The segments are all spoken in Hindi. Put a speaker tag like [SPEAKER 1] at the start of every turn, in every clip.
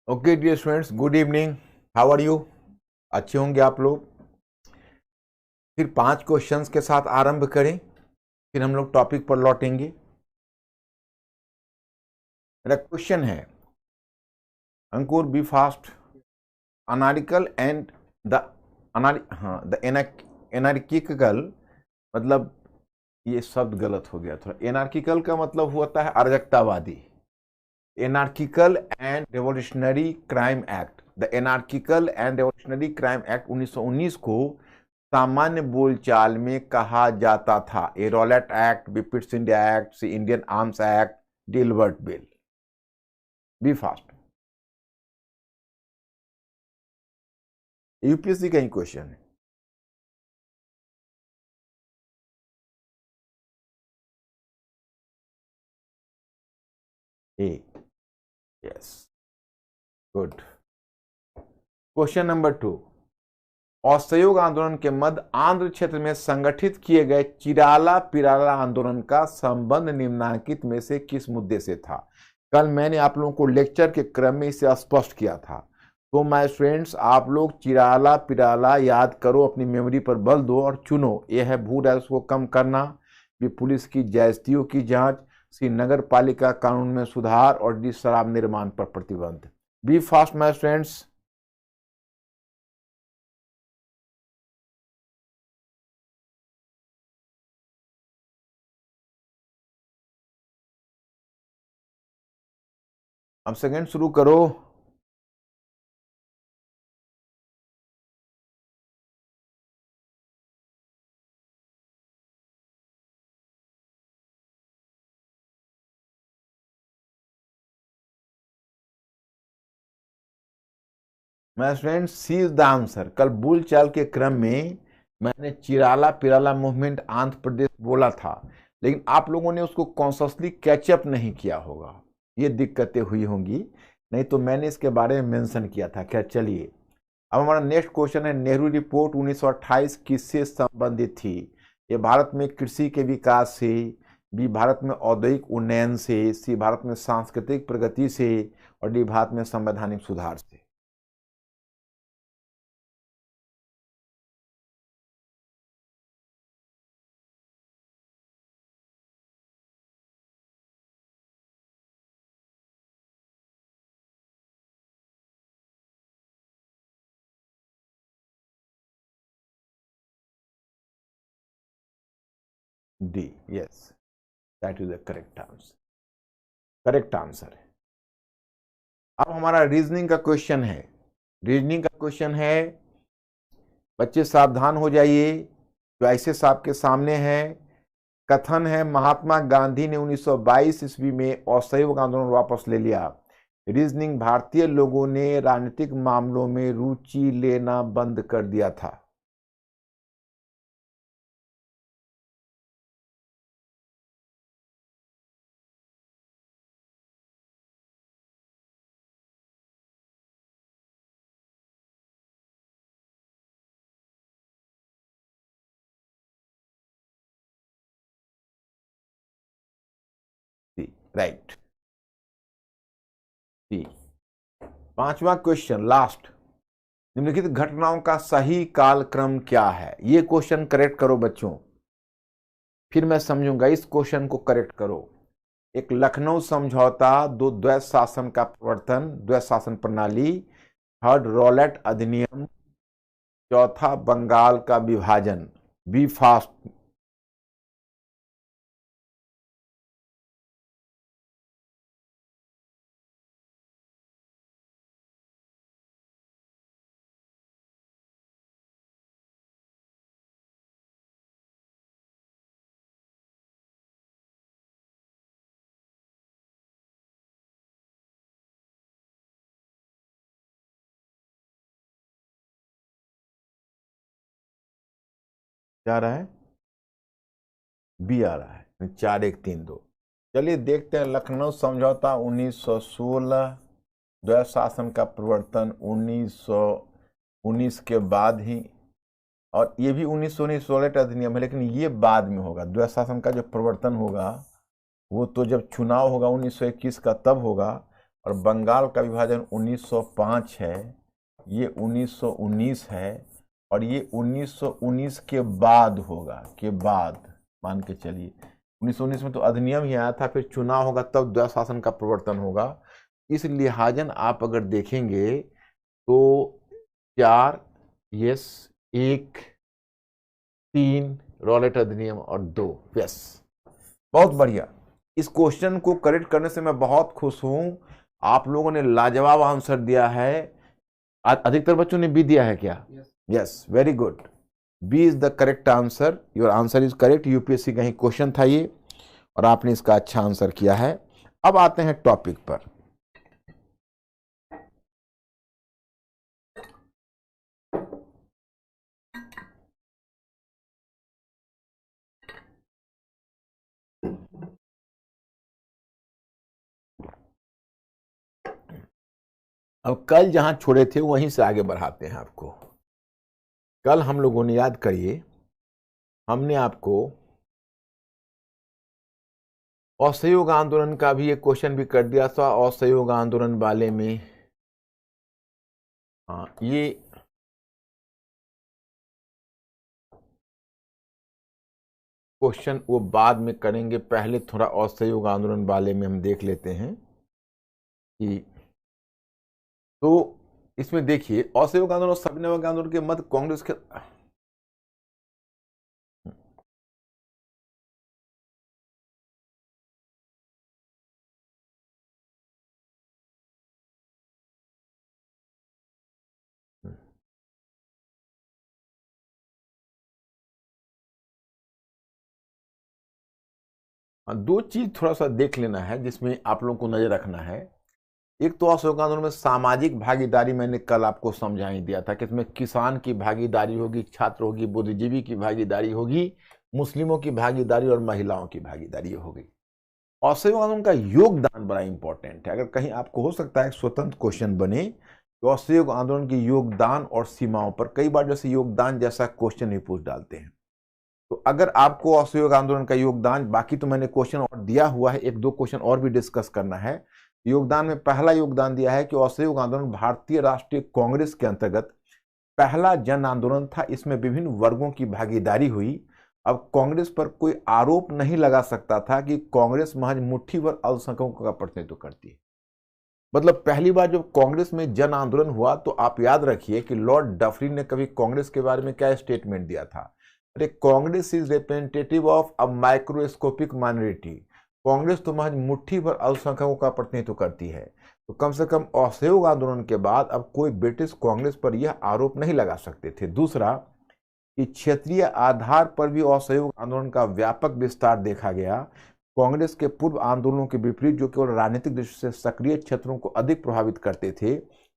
[SPEAKER 1] Okay dear students, good evening. How are you? अच्छे होंगे आप लोग। फिर 5 क्वेश्चंस के साथ आरंभ करें, फिर हम लोग टॉपिक पर लौटेंगे। मेरा क्वेश्चन है, Ankur be fast, anarchical and the the anarchical, मतलब ये शब्द गलत हो गया थोड़ा। एनार्किकल का मतलब होता है अराजकतावादी। Anarchical and revolutionary crime act, the anarchical and revolutionary crime act 1919 को सामान्य बोलचाल में कहा जाता था ए रॉलेट एक्ट, बिपिट्स India act, Indian arms act, Ilbert bill. Be fast. UPSC का ही क्वेश्चन है। A, yes, good. Question number 2, असहयोग आंदोलन के मध्य आंध्र क्षेत्र में संगठित किए गए चिराला पिराला आंदोलन का संबंध निम्नलिखित में से किस मुद्दे से था? कल मैंने आप लोगों को लेक्चर के क्रम में इसे स्पष्ट किया था। तो माय स्टूडेंट्स, आप लोग चिराला पिराला याद करो, अपनी मेमोरी पर बल दो और चुनो। यह है भू राजस्व को कम करना, भी पुलिस की ज्यादतियों की जांच, सी नगर पालिका कानून में सुधार, और डी शराब निर्माण पर प्रतिबंध। Be fast my students. अब सेकंड शुरू करो। My students, C is the answer. कल बोलचाल के क्रम में मैंने चिराला पिराला मूवमेंट आंध्र प्रदेश बोला था, लेकिन आप लोगों ने उसको कॉन्शियसली कैचअप नहीं किया होगा, ये दिक्कतें हुई होंगी, नहीं तो मैंने इसके बारे में मेंशन किया था। क्या, चलिए अब हमारा नेक्स्ट क्वेश्चन है, नेहरू रिपोर्ट 1928 किससे संबंधित थी? ये भारत में कृषि के विकास से, बी भारत में औद्योगिक उन्नयन से, सी भारत में सांस्कृतिक प्रगति से, और डी भारत में संवैधानिक सुधार से। D, yes, that is the correct answer. Correct answer है। अब हमारा रीजनिंग का क्वेश्चन है। रीजनिंग का क्वेश्चन है, बच्चे सावधान हो जाइए, चॉइसेस आपके सामने है। कथन है, महात्मा गांधी ने 1922 ईस्वी में असहयोग आंदोलन वापस ले लिया। रीजनिंग, भारतीय लोगों ने राजनीतिक मामलों में रुचि लेना बंद कर दिया था। राइट, सी। पांचवा क्वेश्चन, लास्ट, निम्नलिखित घटनाओं का सही कालक्रम क्या है? ये क्वेश्चन करेक्ट करो बच्चों, फिर मैं समझूंगा। इस क्वेश्चन को करेक्ट करो। एक लखनऊ समझौता, दो द्वैत शासन का प्रवर्तन, द्वैत शासन प्रणाली, थर्ड रॉलेट अधिनियम, चौथा बंगाल का विभाजन। Be fast. क्या रहा है? बी आ रहा है। 4-1-3-2। चलिए देखते हैं। लखनऊ समझौता 1916, द्वैत शासन का प्रवर्तन 1919 के बाद ही, और ये भी 1919 रॉलेट अधिनियम है, लेकिन ये बाद में होगा। द्वैत शासन का जो प्रवर्तन होगा वो तो जब चुनाव होगा 1921 का तब होगा, और बंगाल का विभाजन 1905 है, ये 1919 है, और ये 1919 के बाद होगा, के बाद मान के चलिए। 1919 में तो अधिनियम ही आया था, फिर चुनाव होगा तब द्वैध शासन का प्रवर्तन होगा। इस लिहाजन आप अगर देखेंगे तो 4 यस, 1 3 रॉलेट अधिनियम और 2 यस। बहुत बढ़िया। इस क्वेश्चन को करेक्ट करने से मैं बहुत खुश हूं। आप लोगों ने लाजवाब आंसर दिया है। अधिकतर बच्चों ने बी दिया है क्या? Yes, very good. B is the correct answer. Your answer is correct. UPSC का ही क्वेश्चन था ये और आपने इसका अच्छा आंसर किया है। अब आते हैं टॉपिक पर। अब कल जहां छोड़े थे वहीं से आगे बढ़ाते हैं आपको। कल हम लोगों ने, याद करिए, हमने आपको असहयोग आंदोलन का भी एक क्वेश्चन भी कर दिया था। असहयोग आंदोलन वाले में ये क्वेश्चन वो बाद में करेंगे। पहले थोड़ा असहयोग आंदोलन वाले में हम देख लेते हैं कि, तो इसमें देखिए असहयोग आंदोलन और सविनय आंदोलन के मध्य कांग्रेस के, दो चीज थोड़ा सा देख लेना है जिसमें आप लोगों को नजर रखना है। एक तो असहयोग आंदोलन में सामाजिक भागीदारी मैंने कल आपको समझा ही दिया था कि इसमें किसान की भागीदारी होगी, छात्र होगी, बुद्धिजीवी की भागीदारी होगी, मुस्लिमों की भागीदारी और महिलाओं की भागीदारी होगी। असहयोग आंदोलन का योगदान बड़ा इंपॉर्टेंट है। अगर कहीं आपको हो सकता है स्वतंत्र क्वेश्चन बने तो असहयोग आंदोलन के योगदान और सीमाओं पर, कई बार जैसे योगदान जैसा क्वेश्चन ही पूछ डालते हैं। तो अगर आपको असहयोग आंदोलन का योगदान, बाकी तो मैंने क्वेश्चन और दिया हुआ है, एक दो क्वेश्चन और भी डिस्कस करना है। योगदान में पहला योगदान दिया है कि असहयोग आंदोलन भारतीय राष्ट्रीय कांग्रेस के अंतर्गत पहला जन आंदोलन था। इसमें विभिन्न वर्गों की भागीदारी हुई। अब कांग्रेस पर कोई आरोप नहीं लगा सकता था कि कांग्रेस महज मुट्ठी भर अल्पसंख्यकों का प्रतिनिधित्व करती है। मतलब पहली बार जब कांग्रेस में जन आंदोलन हुआ तो आप याद रखिए कि लॉर्ड डफरिन ने कभी कांग्रेस के बारे में क्या स्टेटमेंट दिया था? अरे Congress is representative of a microscopic minority. Congress तो महज मुट्ठी भर अल्पसंख्यकों का प्रतिनिधित्व करती है। तो कम से कम असहयोग आंदोलन के बाद अब कोई ब्रिटिश कांग्रेस पर यह आरोप नहीं लगा सकते थे। दूसरा कि क्षेत्रीय आधार पर भी असहयोग आंदोलन का व्यापक विस्तार देखा गया। कांग्रेस के पूर्व आंदोलनों के विपरीत जो केवल राजनीतिक दृष्टि से सक्रिय क्षेत्रों को अधिक प्रभावित करते थे,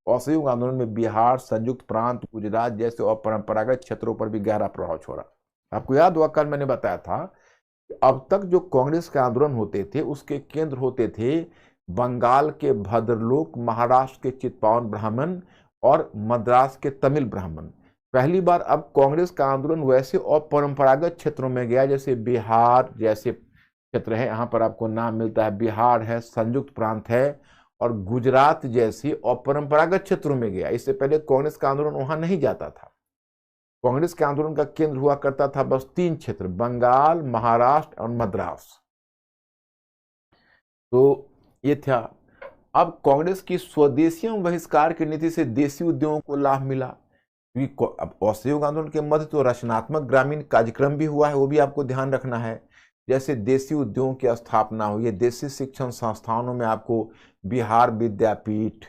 [SPEAKER 1] असहयोग आंदोलन में बिहार, संयुक्त प्रांत, गुजरात जैसे अपरंपरागत क्षेत्रों पर भी गहरा प्रभाव छोड़ा। आपको याद होगा कल मैंने बताया था कि अब तक जो कांग्रेस के आंदोलन होते थे उसके केंद्र होते थे बंगाल के भद्रलोक, महाराष्ट्र के चित्पावन ब्राह्मण और मद्रास के तमिल ब्राह्मण। पहली बार अब कांग्रेस का आंदोलन वैसे अपरंपरागत क्षेत्रों में गया, जैसे बिहार जैसे क्षेत्र है, यहाँ पर आपको नाम मिलता है, बिहार है, संयुक्त प्रांत है, और गुजरात जैसी अपरंपरागत क्षेत्रों में गया। इससे पहले कांग्रेस का आंदोलन वहां नहीं जाता था। कांग्रेस के आंदोलन का केंद्र हुआ करता था बस 3 क्षेत्र, बंगाल, महाराष्ट्र और मद्रास। तो ये था। अब कांग्रेस की स्वदेशी बहिष्कार की नीति से देशी उद्योगों को लाभ मिला, क्योंकि अब असहयोग आंदोलन के मध्य तो रचनात्मक ग्रामीण कार्यक्रम भी हुआ है, वो भी आपको ध्यान रखना है। जैसे देशी उद्योगों की स्थापना हुई है, देशी शिक्षण संस्थानों में आपको बिहार विद्यापीठ,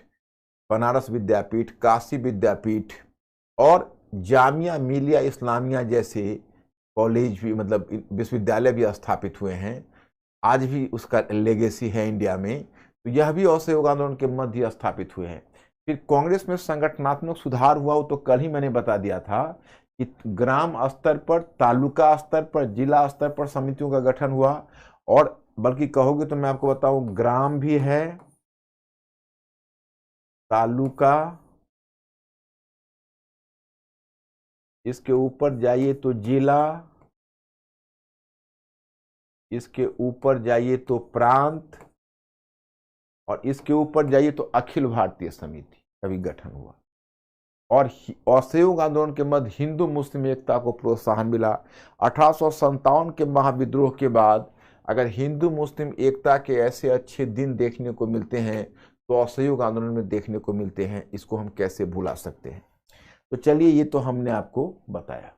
[SPEAKER 1] बनारस विद्यापीठ, काशी विद्यापीठ और जामिया मिलिया इस्लामिया जैसे कॉलेज भी, मतलब विश्वविद्यालय भी स्थापित हुए हैं। आज भी उसका लेगेसी है इंडिया में। तो यह भी असहयोग आंदोलन के मध्य स्थापित हुए हैं। फिर कांग्रेस में संगठनात्मक सुधार हुआ, वो तो कल ही मैंने बता दिया था कि ग्राम स्तर पर, तालुका स्तर पर, जिला स्तर पर समितियों का गठन हुआ। और बल्कि कहोगे तो मैं आपको बताऊं, ग्राम भी है, तालुका, इसके ऊपर जाइए तो जिला, इसके ऊपर जाइए तो प्रांत, और इसके ऊपर जाइए तो अखिल भारतीय समिति का भी गठन हुआ। और असहयोग आंदोलन के मध्य हिंदू मुस्लिम एकता को प्रोत्साहन मिला। 1857 के महाविद्रोह के बाद अगर हिंदू मुस्लिम एकता के ऐसे अच्छे दिन देखने को मिलते हैं तो असहयोग आंदोलन में देखने को मिलते हैं, इसको हम कैसे भुला सकते हैं। तो चलिए, ये तो हमने आपको बताया,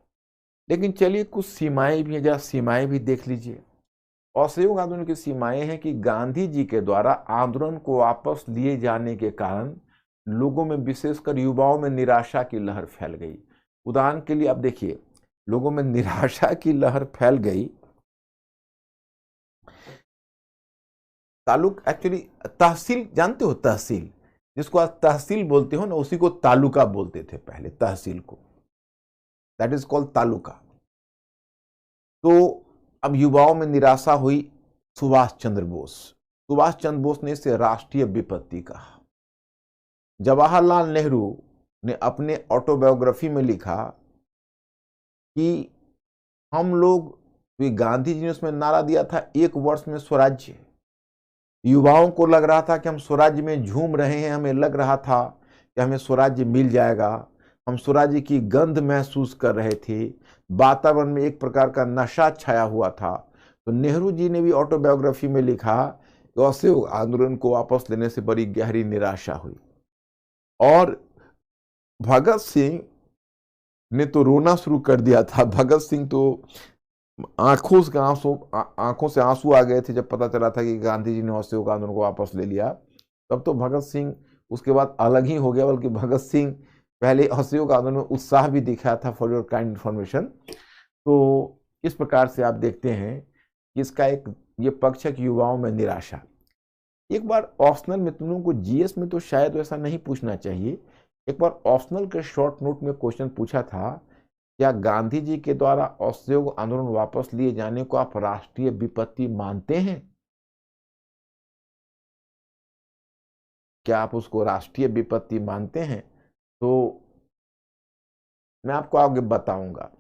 [SPEAKER 1] लेकिन चलिए कुछ सीमाएं भी हैं, जरा सीमाएं भी देख लीजिए। असहयोग आंदोलन की सीमाएं हैं कि गांधी जी के द्वारा आंदोलन को वापस लिए जाने के कारण लोगों में, विशेषकर युवाओं में निराशा की लहर फैल गई। उदाहरण के लिए आप देखिए, लोगों में निराशा की लहर फैल गई। तालुक एक्चुअली तहसील जानते हो, तहसील जिसको आज तहसील बोलते हो ना, उसी को तालुका बोलते थे पहले, तहसील को, दैट इज कॉल्ड तालुका। तो अब युवाओं में निराशा हुई। सुभाष चंद्र बोस ने इसे राष्ट्रीय विपत्ति कहा। जवाहरलाल नेहरू ने अपने ऑटोबायोग्राफी में लिखा कि हम लोग, गांधी जी ने उसमें नारा दिया था, 1 वर्ष में स्वराज्य। युवाओं को लग रहा था कि हम स्वराज्य में झूम रहे हैं, हमें लग रहा था कि हमें स्वराज्य मिल जाएगा, हम स्वराज्य की गंध महसूस कर रहे थे, वातावरण में एक प्रकार का नशा छाया हुआ था। तो नेहरू जी ने भी ऑटोबायोग्राफी में लिखा कि असहयोग आंदोलन को वापस लेने से बड़ी गहरी निराशा हुई। और भगत सिंह ने तो रोना शुरू कर दिया था। भगत सिंह तो आंखों से आंसू आ गए थे जब पता चला था कि गांधी जी ने असहयोग आंदोलन को वापस ले लिया। तब तो भगत सिंह उसके बाद अलग ही हो गया, बल्कि भगत सिंह पहले असहयोग आंदोलन में उत्साह भी दिखाया था, फॉर योर काइंड इन्फॉर्मेशन। तो इस प्रकार से आप देखते हैं कि इसका एक ये पक्ष है कि युवाओं में निराशा। एक बार ऑप्शनल में, तुम लोगों को जीएस में तो शायद ऐसा नहीं पूछना चाहिए, एक बार ऑप्शनल के शॉर्ट नोट में क्वेश्चन पूछा था, क्या गांधी जी के द्वारा असहयोग आंदोलन वापस लिए जाने को आप राष्ट्रीय विपत्ति मानते हैं? क्या आप उसको राष्ट्रीय विपत्ति मानते हैं? तो मैं आपको आगे बताऊंगा,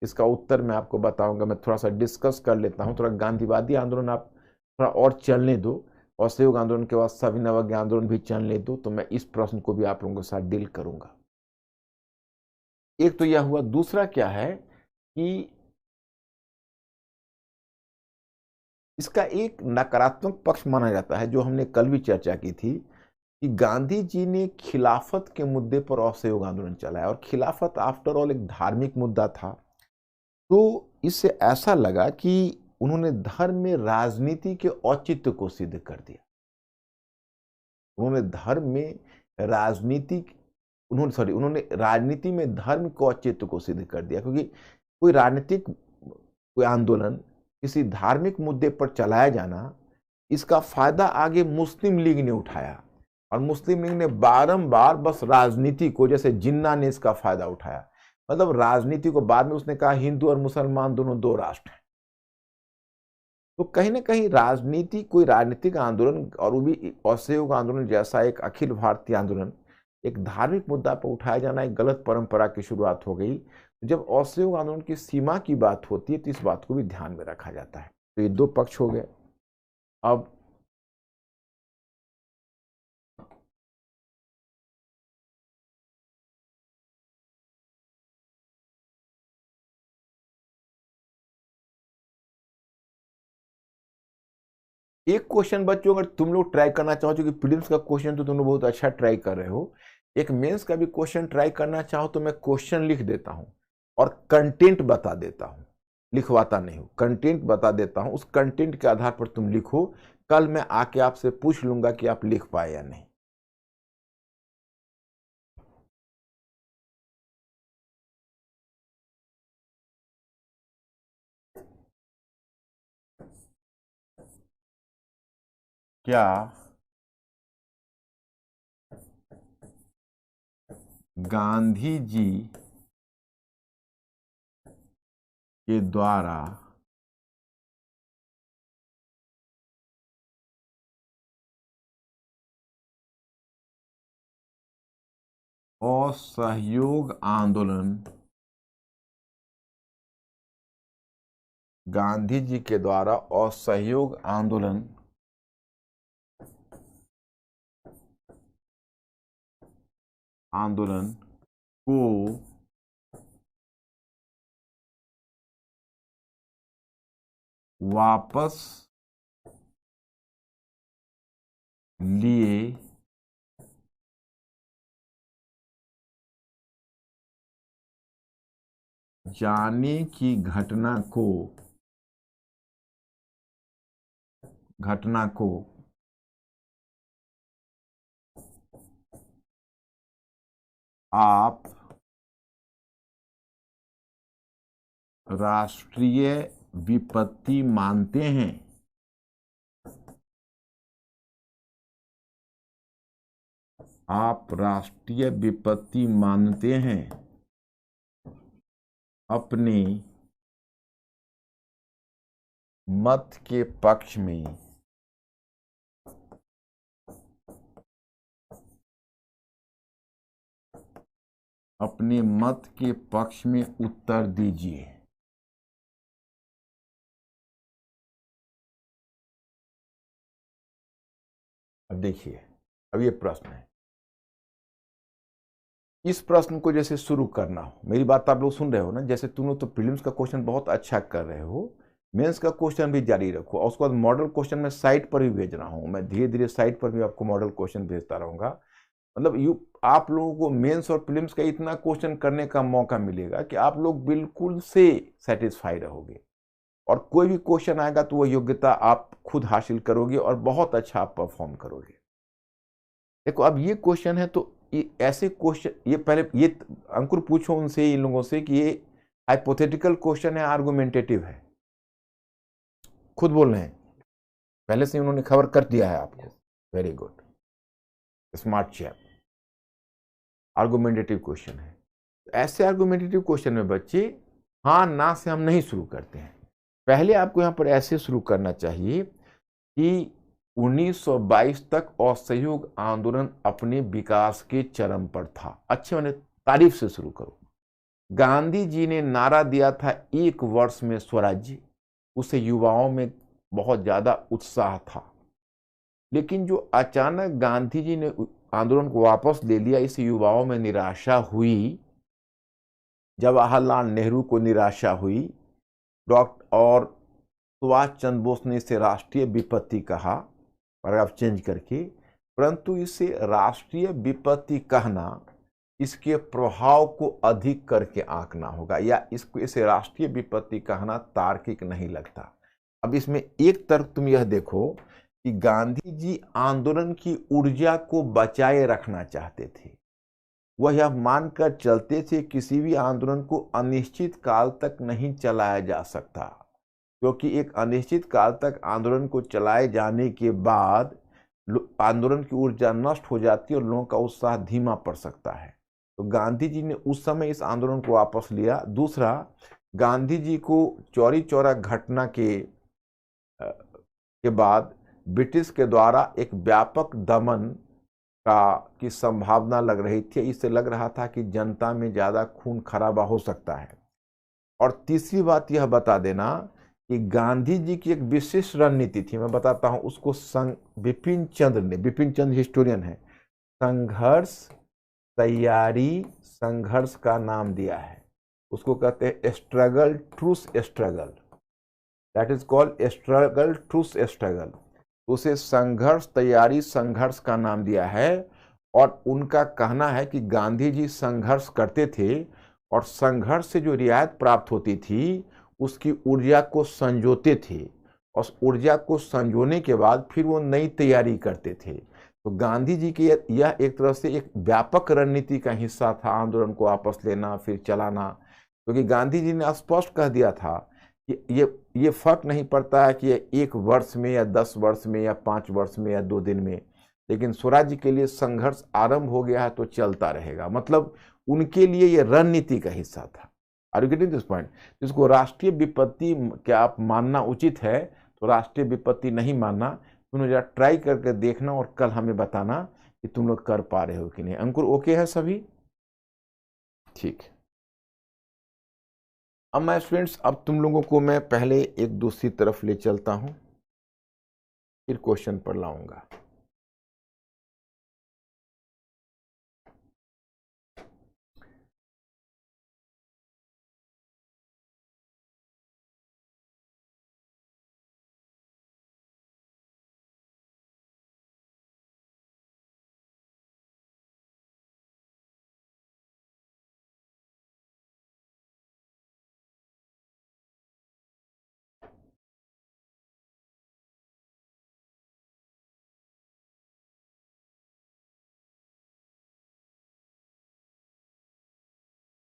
[SPEAKER 1] इसका उत्तर मैं आपको बताऊंगा। मैं थोड़ा सा डिस्कस कर लेता हूं, थोड़ा गांधीवादी आंदोलन आप थोड़ा और चलने दो, असहयोग आंदोलन के बाद सविनय आंदोलन भी चलने दो, तो मैं इस प्रश्न को भी आप लोगों के साथ डील करूंगा। एक तो यह हुआ। दूसरा क्या है कि इसका एक नकारात्मक पक्ष माना जाता है, जो हमने कल भी चर्चा की थी, कि गांधी जी ने खिलाफत के मुद्दे पर असहयोग आंदोलन चलाया, और खिलाफत आफ्टर ऑल एक धार्मिक मुद्दा था। तो इससे ऐसा लगा कि उन्होंने धर्म में राजनीति के औचित्य को सिद्ध कर दिया। उन्होंने धर्म में उन्होंने राजनीति में धर्म के औचित्य को सिद्ध कर दिया, क्योंकि कोई आंदोलन किसी धार्मिक मुद्दे पर चलाया जाना, इसका फायदा आगे मुस्लिम लीग ने उठाया, और मुस्लिम लीग ने बारंबार बस राजनीति को, जैसे जिन्ना ने इसका फायदा उठाया, मतलब राजनीति को, बाद में उसने कहा हिंदू और मुसलमान दोनों 2 राष्ट्र हैं। तो कहीं ना कहीं राजनीति, कोई राजनीतिक आंदोलन, और वो भी असहयोग आंदोलन जैसा एक अखिल भारतीय आंदोलन, एक धार्मिक मुद्दा पर उठाया जाना एक गलत परंपरा की शुरुआत हो गई। जब असहयोग आंदोलन की सीमा की बात होती है तो इस बात को भी ध्यान में रखा जाता है। तो ये 2 पक्ष हो गए। अब एक क्वेश्चन बच्चों, अगर तुम लोग ट्राई करना चाहो, क्योंकि प्रीलिम्स का क्वेश्चन तो तुम लोग बहुत अच्छा ट्राई कर रहे हो, एक मेंस का भी क्वेश्चन ट्राई करना चाहो तो मैं क्वेश्चन लिख देता हूं और कंटेंट बता देता हूं, लिखवाता नहीं हूं, कंटेंट बता देता हूं। उस कंटेंट के आधार पर तुम लिखो, कल मैं आके आपसे पूछ लूंगा कि आप लिख पाए या नहीं। क्या गांधी जी के द्वारा असहयोग आंदोलन, गांधी जी के द्वारा असहयोग आंदोलन आंदोलन को वापस लिए जाने की घटना को आप राष्ट्रीय विपत्ति मानते हैं? आप राष्ट्रीय विपत्ति मानते हैं? अपने मत के पक्ष में अपने मत के पक्ष में उत्तर दीजिए। अब देखिए, अब ये प्रश्न है। इस प्रश्न को जैसे शुरू करना हो, मेरी बात आप लोग सुन रहे हो ना, जैसे तुम लोग तो प्रीलिम्स का क्वेश्चन बहुत अच्छा कर रहे हो, मेंस का क्वेश्चन भी जारी रखो, और उसके बाद मॉडल क्वेश्चन मैं साइट पर भी भेज रहा हूं। मैं धीरे धीरे साइट पर भी आपको मॉडल क्वेश्चन भेजता रहूंगा। मतलब आप लोगों को मेंस और प्रीलिम्स का इतना क्वेश्चन करने का मौका मिलेगा कि आप लोग बिल्कुल से सेटिस्फाई रहोगे, और कोई भी क्वेश्चन आएगा तो वो योग्यता आप खुद हासिल करोगे और बहुत अच्छा आप परफॉर्म करोगे। देखो, अब ये क्वेश्चन है तो ये ऐसे क्वेश्चन, ये पहले ये अंकुर पूछो उनसे, इन लोगों से कि ये हाइपोथेटिकल क्वेश्चन है, आर्गुमेंटेटिव है? खुद बोल रहे हैं, पहले से उन्होंने खबर कर दिया है आपको। Very good, smart chap. Argumentative question है। ऐसे आर्गुमेंटेटिव क्वेश्चन में बच्चे हाँ ना से हम नहीं शुरू करते हैं। पहले आपको यहां पर ऐसे शुरू करना चाहिए कि 1922 तक असहयोग आंदोलन अपने विकास के चरम पर था। अच्छे मैंने तारीफ से शुरू करो। गांधी जी ने नारा दिया था 1 वर्ष में स्वराज्य। उसे युवाओं में बहुत ज्यादा उत्साह था, लेकिन जो अचानक गांधी जी ने आंदोलन को वापस ले लिया, इस युवाओं में निराशा हुई। जवाहरलाल नेहरू को निराशा हुई, डॉक्टर और सुभाष चंद्र बोस ने इसे राष्ट्रीय विपत्ति कहा, पैराग्राफ चेंज करके। परंतु इसे राष्ट्रीय विपत्ति कहना, इसके प्रभाव को अधिक करके आंकना होगा, या इसे राष्ट्रीय विपत्ति कहना तार्किक नहीं लगता। अब इसमें एक तर्क तुम यह देखो कि गांधी जी आंदोलन की ऊर्जा को बचाए रखना चाहते थे। वह यह मानकर चलते थे किसी भी आंदोलन को अनिश्चित काल तक नहीं चलाया जा सकता, क्योंकि एक अनिश्चित काल तक आंदोलन को चलाए जाने के बाद आंदोलन की ऊर्जा नष्ट हो जाती है और लोगों का उत्साह धीमा पड़ सकता है। तो गांधी जी ने उस समय इस आंदोलन को वापस लिया। दूसरा, गांधी जी को चौरी चौरा घटना के बाद ब्रिटिश के द्वारा एक व्यापक दमन की संभावना लग रही थी। इससे लग रहा था कि जनता में ज्यादा खून खराबा हो सकता है। और तीसरी बात यह बता देना कि गांधी जी की एक विशिष्ट रणनीति थी, मैं बताता हूं उसको। बिपिन चंद्र हिस्टोरियन है, संघर्ष तैयारी संघर्ष का नाम दिया है। उसको कहते हैं struggle truce struggle, that is called struggle truce struggle. उसे संघर्ष तैयारी संघर्ष का नाम दिया है। और उनका कहना है कि गांधी जी संघर्ष करते थे और संघर्ष से जो रियायत प्राप्त होती थी उसकी ऊर्जा को संजोते थे, और उस ऊर्जा को संजोने के बाद फिर वो नई तैयारी करते थे। तो गांधी जी की यह एक तरह से एक व्यापक रणनीति का हिस्सा था, आंदोलन को वापस लेना फिर चलाना। क्योंकि गांधी जी ने स्पष्ट कह दिया था कि ये फर्क नहीं पड़ता है कि 1 वर्ष में या 10 वर्ष में या 5 वर्ष में या 2 दिन में, लेकिन स्वराज्य के लिए संघर्ष आरंभ हो गया है तो चलता रहेगा। मतलब उनके लिए यह रणनीति का हिस्सा था। Are you getting this point? जिसको राष्ट्रीय विपत्ति क्या आप मानना उचित है, तो राष्ट्रीय विपत्ति नहीं मानना। तुम लोग जरा ट्राई करके देखना और कल हमें बताना कि तुम लोग कर पा रहे हो कि नहीं। अंकुर ओके है सभी? ठीक। अब मैं स्टूडेंट्स, अब तुम लोगों को मैं पहले एक दूसरी तरफ ले चलता हूं, फिर क्वेश्चन पर लाऊंगा।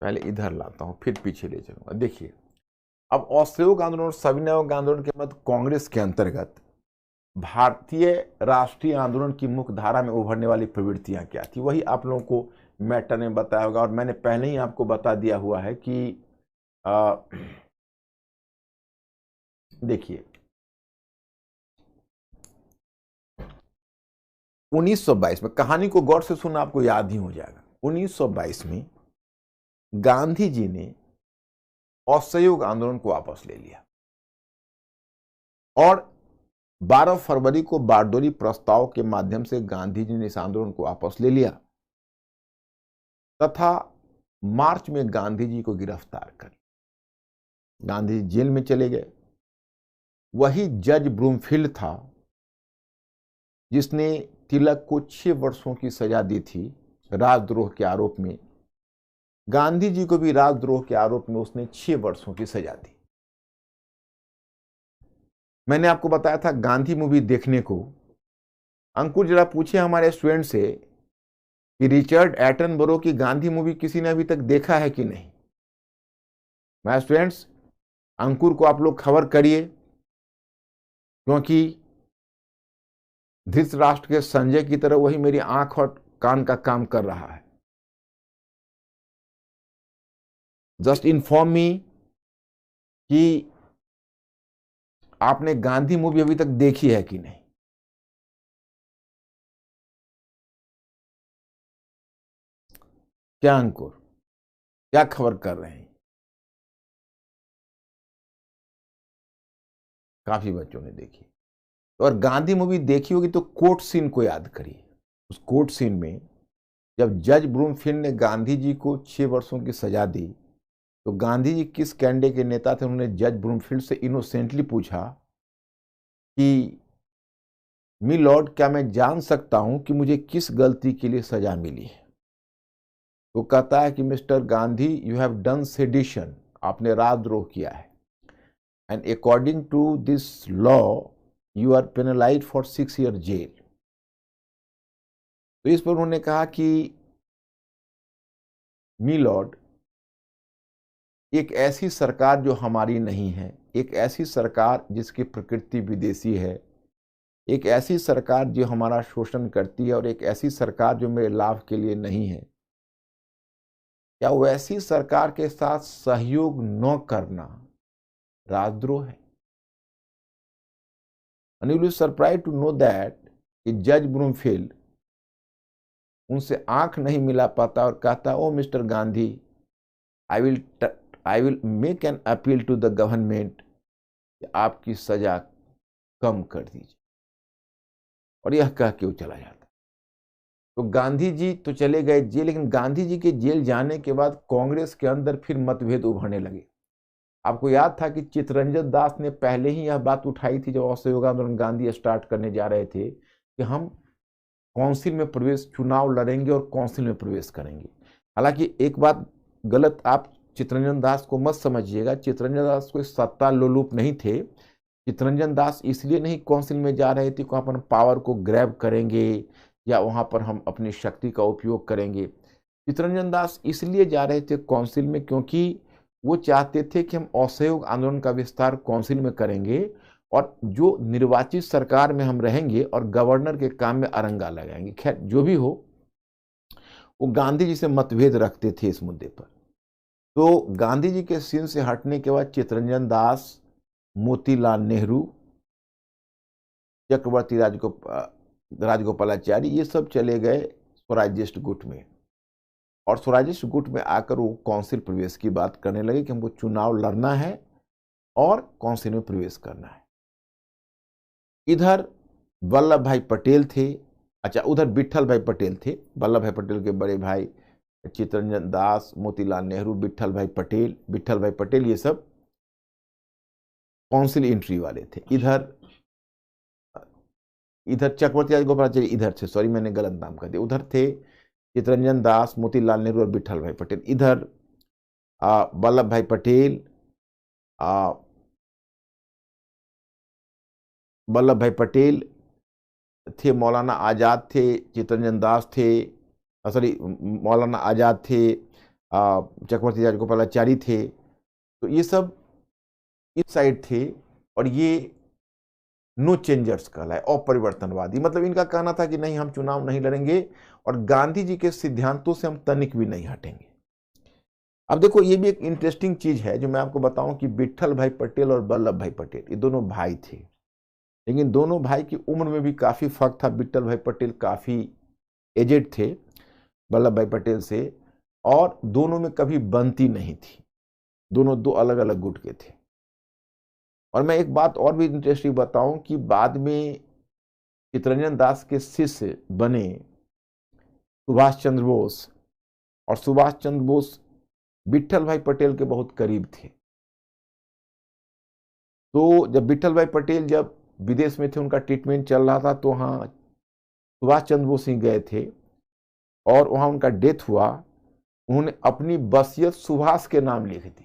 [SPEAKER 1] पहले इधर लाता हूं फिर पीछे ले चलूंगा। देखिए, अब असहयोग आंदोलन और सविनय आंदोलन के मध्य कांग्रेस के अंतर्गत भारतीय राष्ट्रीय आंदोलन की मुख्य धारा में उभरने वाली प्रवृत्तियां क्या थी, वही आप लोगों को मैटर ने बताया होगा और मैंने पहले ही आपको बता दिया हुआ है कि देखिए 1922 में, कहानी को गौर से सुनना आपको याद ही हो जाएगा, 1922 में गांधी जी ने असहयोग आंदोलन को वापस ले लिया और 12 फरवरी को बारडोली प्रस्ताव के माध्यम से गांधी जी ने इस आंदोलन को वापस ले लिया तथा मार्च में गांधी जी को गिरफ्तार कर लिया। गांधी जी जेल में चले गए। वही जज ब्रूमफील्ड था जिसने तिलक को 6 वर्षों की सजा दी थी राजद्रोह के आरोप में। गांधी जी को भी राजद्रोह के आरोप में उसने 6 वर्षों की सजा दी। मैंने आपको बताया था गांधी मूवी देखने को। अंकुर जरा पूछे हमारे स्टूडेंट से कि रिचर्ड एटनबरो की गांधी मूवी किसी ने अभी तक देखा है कि नहीं। माय स्टूडेंट्स, अंकुर को आप लोग खबर करिए, क्योंकि धृतराष्ट्र के संजय की तरह वही मेरी आंख और कान का काम कर रहा है। जस्ट इन्फॉर्म मी कि आपने गांधी मूवी अभी तक देखी है कि नहीं। क्या अंकुर, क्या खबर कर रहे हैं? काफी बच्चों ने देखी। और गांधी मूवी देखी होगी तो कोर्ट सीन को याद करिए। उस कोर्ट सीन में जब जज ब्रूमफील्ड ने गांधी जी को 6 वर्षों की सजा दी तो गांधी जी किस कैंडे के नेता थे, उन्होंने जज ब्रूमफील्ड से इनोसेंटली पूछा कि मी लॉर्ड, क्या मैं जान सकता हूं कि मुझे किस गलती के लिए सजा मिली है? वो कहता है कि mister Gandhi, you have done sedition, आपने राजद्रोह किया है, and according to this law you are penalised for 6 year jail. तो इस पर उन्होंने कहा कि मी लॉर्ड, एक ऐसी सरकार जो हमारी नहीं है, एक ऐसी सरकार जिसकी प्रकृति विदेशी है, एक ऐसी सरकार जो हमारा शोषण करती है और एक ऐसी सरकार जो मेरे लाभ के लिए नहीं है, क्या वैसी सरकार के साथ सहयोग न करना राजद्रोह है? And you will be surprised to know that कि जज ब्रूमफील्ड उनसे आंख नहीं मिला पाता और कहता, O mister Gandhi, I will make an appeal to the government कि आपकी सजा कम कर दीजिए। और यह कह के वो चला जाता। तो गांधी जी तो चले गए जेल, लेकिन गांधी जी के जेल जाने के बाद कांग्रेस के अंदर फिर मतभेद उभरने लगे। आपको याद था कि चित्तरंजन दास ने पहले ही यह बात उठाई थी जब असहयोग आंदोलन गांधी स्टार्ट करने जा रहे थे कि हम काउंसिल में प्रवेश, चुनाव लड़ेंगे और काउंसिल में प्रवेश करेंगे। हालांकि एक बात गलत आप चित्तरंजन दास को मत समझिएगा, चित्तरंजन दास कोई सत्ता लोलुप नहीं थे। चित्तरंजन दास इसलिए नहीं काउंसिल में जा रहे थे कि अपन पावर को ग्रैब करेंगे या वहां पर हम अपनी शक्ति का उपयोग करेंगे। चित्तरंजन दास इसलिए जा रहे थे काउंसिल में क्योंकि वो चाहते थे कि हम असहयोग आंदोलन का विस्तार काउंसिल में करेंगे और जो निर्वाचित सरकार में हम रहेंगे और गवर्नर के काम में अरंगा लगाएंगे। खैर जो भी हो, वो गांधी जी से मतभेद रखते थे इस मुद्दे पर। तो गांधी जी के सीन से हटने के बाद चित्तरंजन दास, मोतीलाल नेहरू, चक्रवर्ती राजगोपालाचारी, ये सब चले गए स्वराज्यिस्ट गुट में। और स्वराज्यिस्ट गुट में आकर वो काउंसिल प्रवेश की बात करने लगे कि हमको चुनाव लड़ना है और काउंसिल में प्रवेश करना है। इधर वल्लभ भाई पटेल थे, अच्छा उधर विट्ठल भाई पटेल थे, वल्लभ भाई पटेल के बड़े भाई चित्तरंजन दास, मोतीलाल नेहरू, विट्ठल भाई पटेल ये सब काउंसिल एंट्री वाले थे। इधर चक्रवर्ती राजगोपालाचारी इधर थे, सॉरी मैंने गलत नाम कर दिया, उधर थे चित्तरंजन दास, मोतीलाल नेहरू और विट्ठल भाई पटेल। इधर वल्लभ भाई पटेल थे, मौलाना आजाद थे, चित्तरंजन दास थे, सॉरी मौलाना आजाद थे, चक्रवर्ती राजगोपालाचारी थे, तो ये सब इस साइड थे। और ये नो चेंजर्स कहलाए, अपरिवर्तनवादी। मतलब इनका कहना था कि नहीं, हम चुनाव नहीं लड़ेंगे और गांधी जी के सिद्धांतों से हम तनिक भी नहीं हटेंगे। अब देखो, ये भी एक इंटरेस्टिंग चीज है जो मैं आपको बताऊं कि विट्ठल भाई पटेल और वल्लभ भाई पटेल ये दोनों भाई थे, लेकिन दोनों भाई की उम्र में भी काफी फर्क था। विट्ठल भाई पटेल काफी एजेड थे वल्लभ भाई पटेल से, और दोनों में कभी बनती नहीं थी। दोनों दो अलग अलग गुट के थे। और मैं एक बात और भी इंटरेस्टिंग बताऊं कि बाद में चित्तरंजन दास के शिष्य बने सुभाष चंद्र बोस, और सुभाष चंद्र बोस विट्ठल भाई पटेल के बहुत करीब थे। तो जब विट्ठल भाई पटेल जब विदेश में थे, उनका ट्रीटमेंट चल रहा था, तो वहाँ सुभाष चंद्र बोस ही गए थे और वहाँ उनका डेथ हुआ। उन्होंने अपनी वसीयत सुभाष के नाम लिख दी।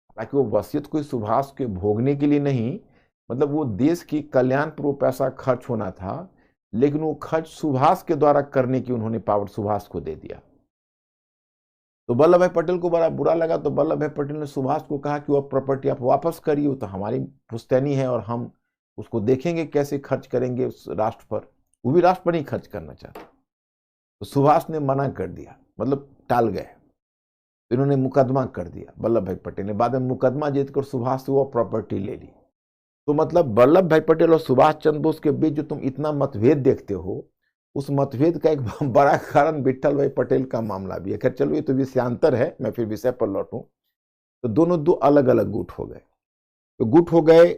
[SPEAKER 1] हालांकि वो वसीयत कोई सुभाष के भोगने के लिए नहीं, मतलब वो देश की कल्याण पर वो पैसा खर्च होना था, लेकिन वो खर्च सुभाष के द्वारा करने की उन्होंने पावर सुभाष को दे दिया। तो वल्लभ भाई पटेल को बड़ा बुरा लगा। तो वल्लभ भाई पटेल ने सुभाष को कहा कि वह प्रॉपर्टी आप वापस करिए, तो हमारी पुश्तैनी है और हम उसको देखेंगे कैसे खर्च करेंगे उस राष्ट्र पर। वो भी राष्ट्र पर ही खर्च करना चाहता। तो सुभाष ने मना कर दिया, मतलब टाल गए। इन्होंने मुकदमा कर दिया वल्लभ भाई पटेल ने। बाद में मुकदमा जीतकर सुभाष से वो प्रॉपर्टी ले ली। तो मतलब वल्लभ भाई पटेल और सुभाष चंद्र बोस के बीच जो तुम इतना मतभेद देखते हो, उस मतभेद का एक बड़ा कारण विट्ठल भाई पटेल का मामला भी है। खैर चलो, ये तो विषयांतर है, मैं फिर विषय पर लौटूं। तो दोनों दो अलग अलग गुट हो गए। तो गुट हो गए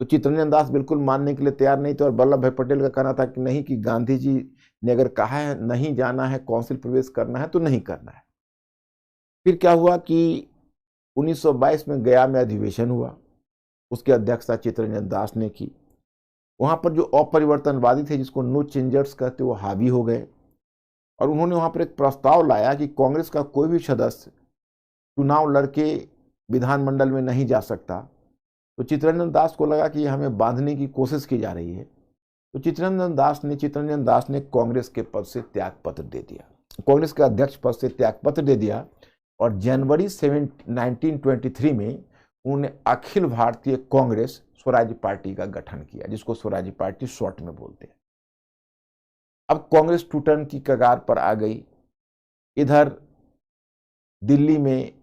[SPEAKER 1] तो चित्तरंजन दास बिल्कुल मानने के लिए तैयार नहीं थे, और वल्लभ भाई पटेल का कहना था कि नहीं, कि गांधी जी ने अगर कहा है नहीं जाना है, काउंसिल प्रवेश करना है तो नहीं करना है। फिर क्या हुआ कि 1922 में गया में अधिवेशन हुआ, उसकी अध्यक्षता चित्तरंजन दास ने की। वहां पर जो अपरिवर्तनवादी थे, जिसको नो चेंजर्स कहते, वो हावी हो गए, और उन्होंने वहां पर एक प्रस्ताव लाया कि कांग्रेस का कोई भी सदस्य चुनाव लड़के विधानमंडल में नहीं जा सकता। तो चित्तरंजन दास को लगा कि हमें बांधने की कोशिश की जा रही है। तो चित्तरंजन दास ने कांग्रेस के पद से त्यागपत्र दे दिया, कांग्रेस के अध्यक्ष पद से त्यागपत्र दे दिया। और जनवरी 1923 में उन्होंने अखिल भारतीय कांग्रेस स्वराज्य पार्टी का गठन किया, जिसको स्वराज्य पार्टी शॉर्ट में बोलते हैं। अब कांग्रेस टूटन की कगार पर आ गई। इधर दिल्ली में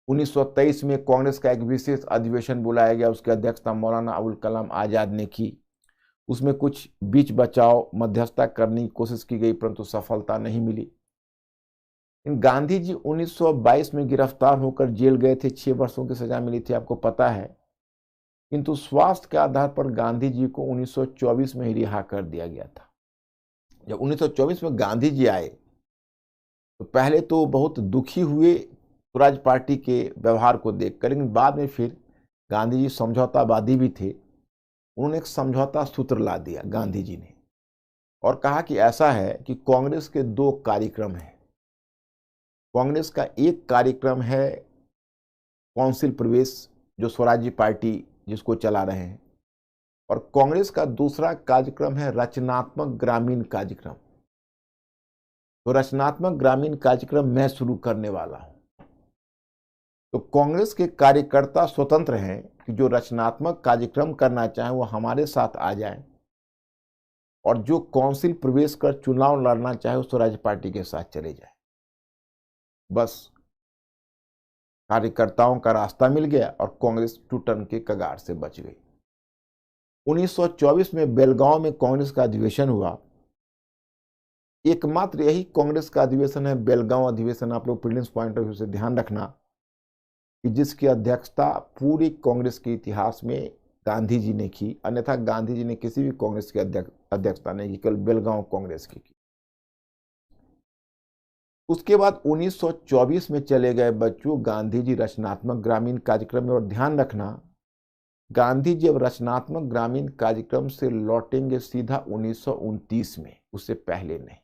[SPEAKER 1] 1923 में कांग्रेस का एक विशेष अधिवेशन बुलाया गया, उसकी अध्यक्षता मौलाना अबुल कलाम आजाद ने की। उसमें कुछ बीच बचाव मध्यस्थता करने की कोशिश की गई, परंतु सफलता नहीं मिली। गांधी जी 1922 में गिरफ्तार होकर जेल गए थे, 6 वर्षों की सजा मिली थी, आपको पता है। किंतु स्वास्थ्य के आधार पर गांधी जी को 1924 में ही रिहा कर दिया गया था। जब 1924 में गांधी जी आए तो पहले तो बहुत दुखी हुए स्वराज पार्टी के व्यवहार को देखकर, लेकिन बाद में फिर गांधी जी समझौतावादी भी थे। उन्होंने एक समझौता सूत्र ला दिया गांधी जी ने, और कहा कि ऐसा है कि कांग्रेस के 2 कार्यक्रम हैं। कांग्रेस का एक कार्यक्रम है काउंसिल प्रवेश, जो स्वराज्य पार्टी जिसको चला रहे हैं, और कांग्रेस का दूसरा कार्यक्रम है रचनात्मक ग्रामीण कार्यक्रम। तो रचनात्मक ग्रामीण कार्यक्रम मैं शुरू करने वाला हूं। तो कांग्रेस के कार्यकर्ता स्वतंत्र हैं कि जो रचनात्मक कार्यक्रम करना चाहे वो हमारे साथ आ जाए, और जो काउंसिल प्रवेश कर चुनाव लड़ना चाहे वो स्वराज्य पार्टी के साथ चले जाए। बस कार्यकर्ताओं का रास्ता मिल गया और कांग्रेस टूटन के कगार से बच गई। 1924 में बेलगांव में कांग्रेस का अधिवेशन हुआ। एकमात्र यही कांग्रेस का अधिवेशन है बेलगांव अधिवेशन, आप लोग प्रीलिम्स पॉइंट ऑफ व्यू से ध्यान रखना, कि जिसकी अध्यक्षता पूरी कांग्रेस के इतिहास में गांधी जी ने की। अन्यथा गांधी जी ने किसी भी कांग्रेस की अध्यक्षता नहीं की, केवल बेलगांव कांग्रेस की। उसके बाद 1924 में चले गए बच्चों गांधी जी रचनात्मक ग्रामीण कार्यक्रम में। और ध्यान रखना, गांधी जी अब रचनात्मक ग्रामीण कार्यक्रम से लौटेंगे सीधा 1929 में, उससे पहले नहीं।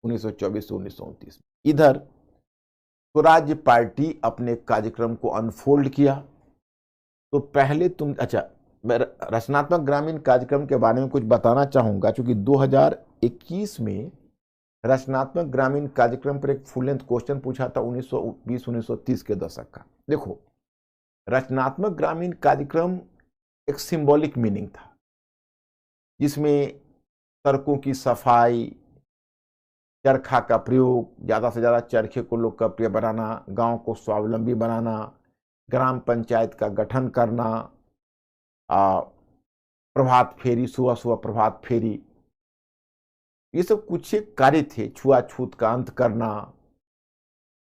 [SPEAKER 1] 1924 से 1929 में इधर स्वराज्य पार्टी अपने कार्यक्रम को अनफोल्ड किया। तो पहले मैं रचनात्मक ग्रामीण कार्यक्रम के बारे में कुछ बताना चाहूंगा, क्योंकि 2021 में रचनात्मक ग्रामीण कार्यक्रम पर एक फुल लेंथ क्वेश्चन पूछा था 1920-1930 के दशक का। देखो, रचनात्मक ग्रामीण कार्यक्रम एक सिंबॉलिक मीनिंग था, जिसमें सड़कों की सफाई, चरखा का प्रयोग, ज़्यादा से ज़्यादा चरखे को लोकप्रिय बनाना, गांव को स्वावलंबी बनाना, ग्राम पंचायत का गठन करना, प्रभात फेरी, सुबह सुबह प्रभात फेरी, ये सब कुछ एक कार्य थे। छुआछूत का अंत करना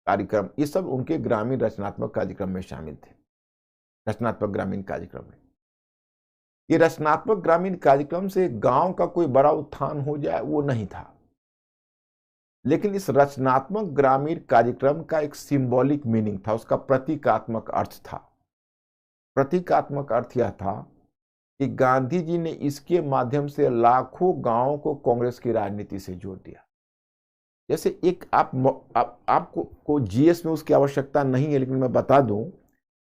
[SPEAKER 1] कार्यक्रम, ये सब उनके ग्रामीण रचनात्मक कार्यक्रम में शामिल थे। रचनात्मक ग्रामीण कार्यक्रम में ये रचनात्मक ग्रामीण कार्यक्रम से गांव का कोई बड़ा उत्थान हो जाए वो नहीं था, लेकिन इस रचनात्मक ग्रामीण कार्यक्रम का एक सिंबॉलिक मीनिंग था, उसका प्रतीकात्मक अर्थ था। प्रतीकात्मक अर्थ यह था कि गांधी जी ने इसके माध्यम से लाखों गांवों को कांग्रेस की राजनीति से जोड़ दिया। जैसे एक आपको जीएस में उसकी आवश्यकता नहीं है, लेकिन मैं बता दूं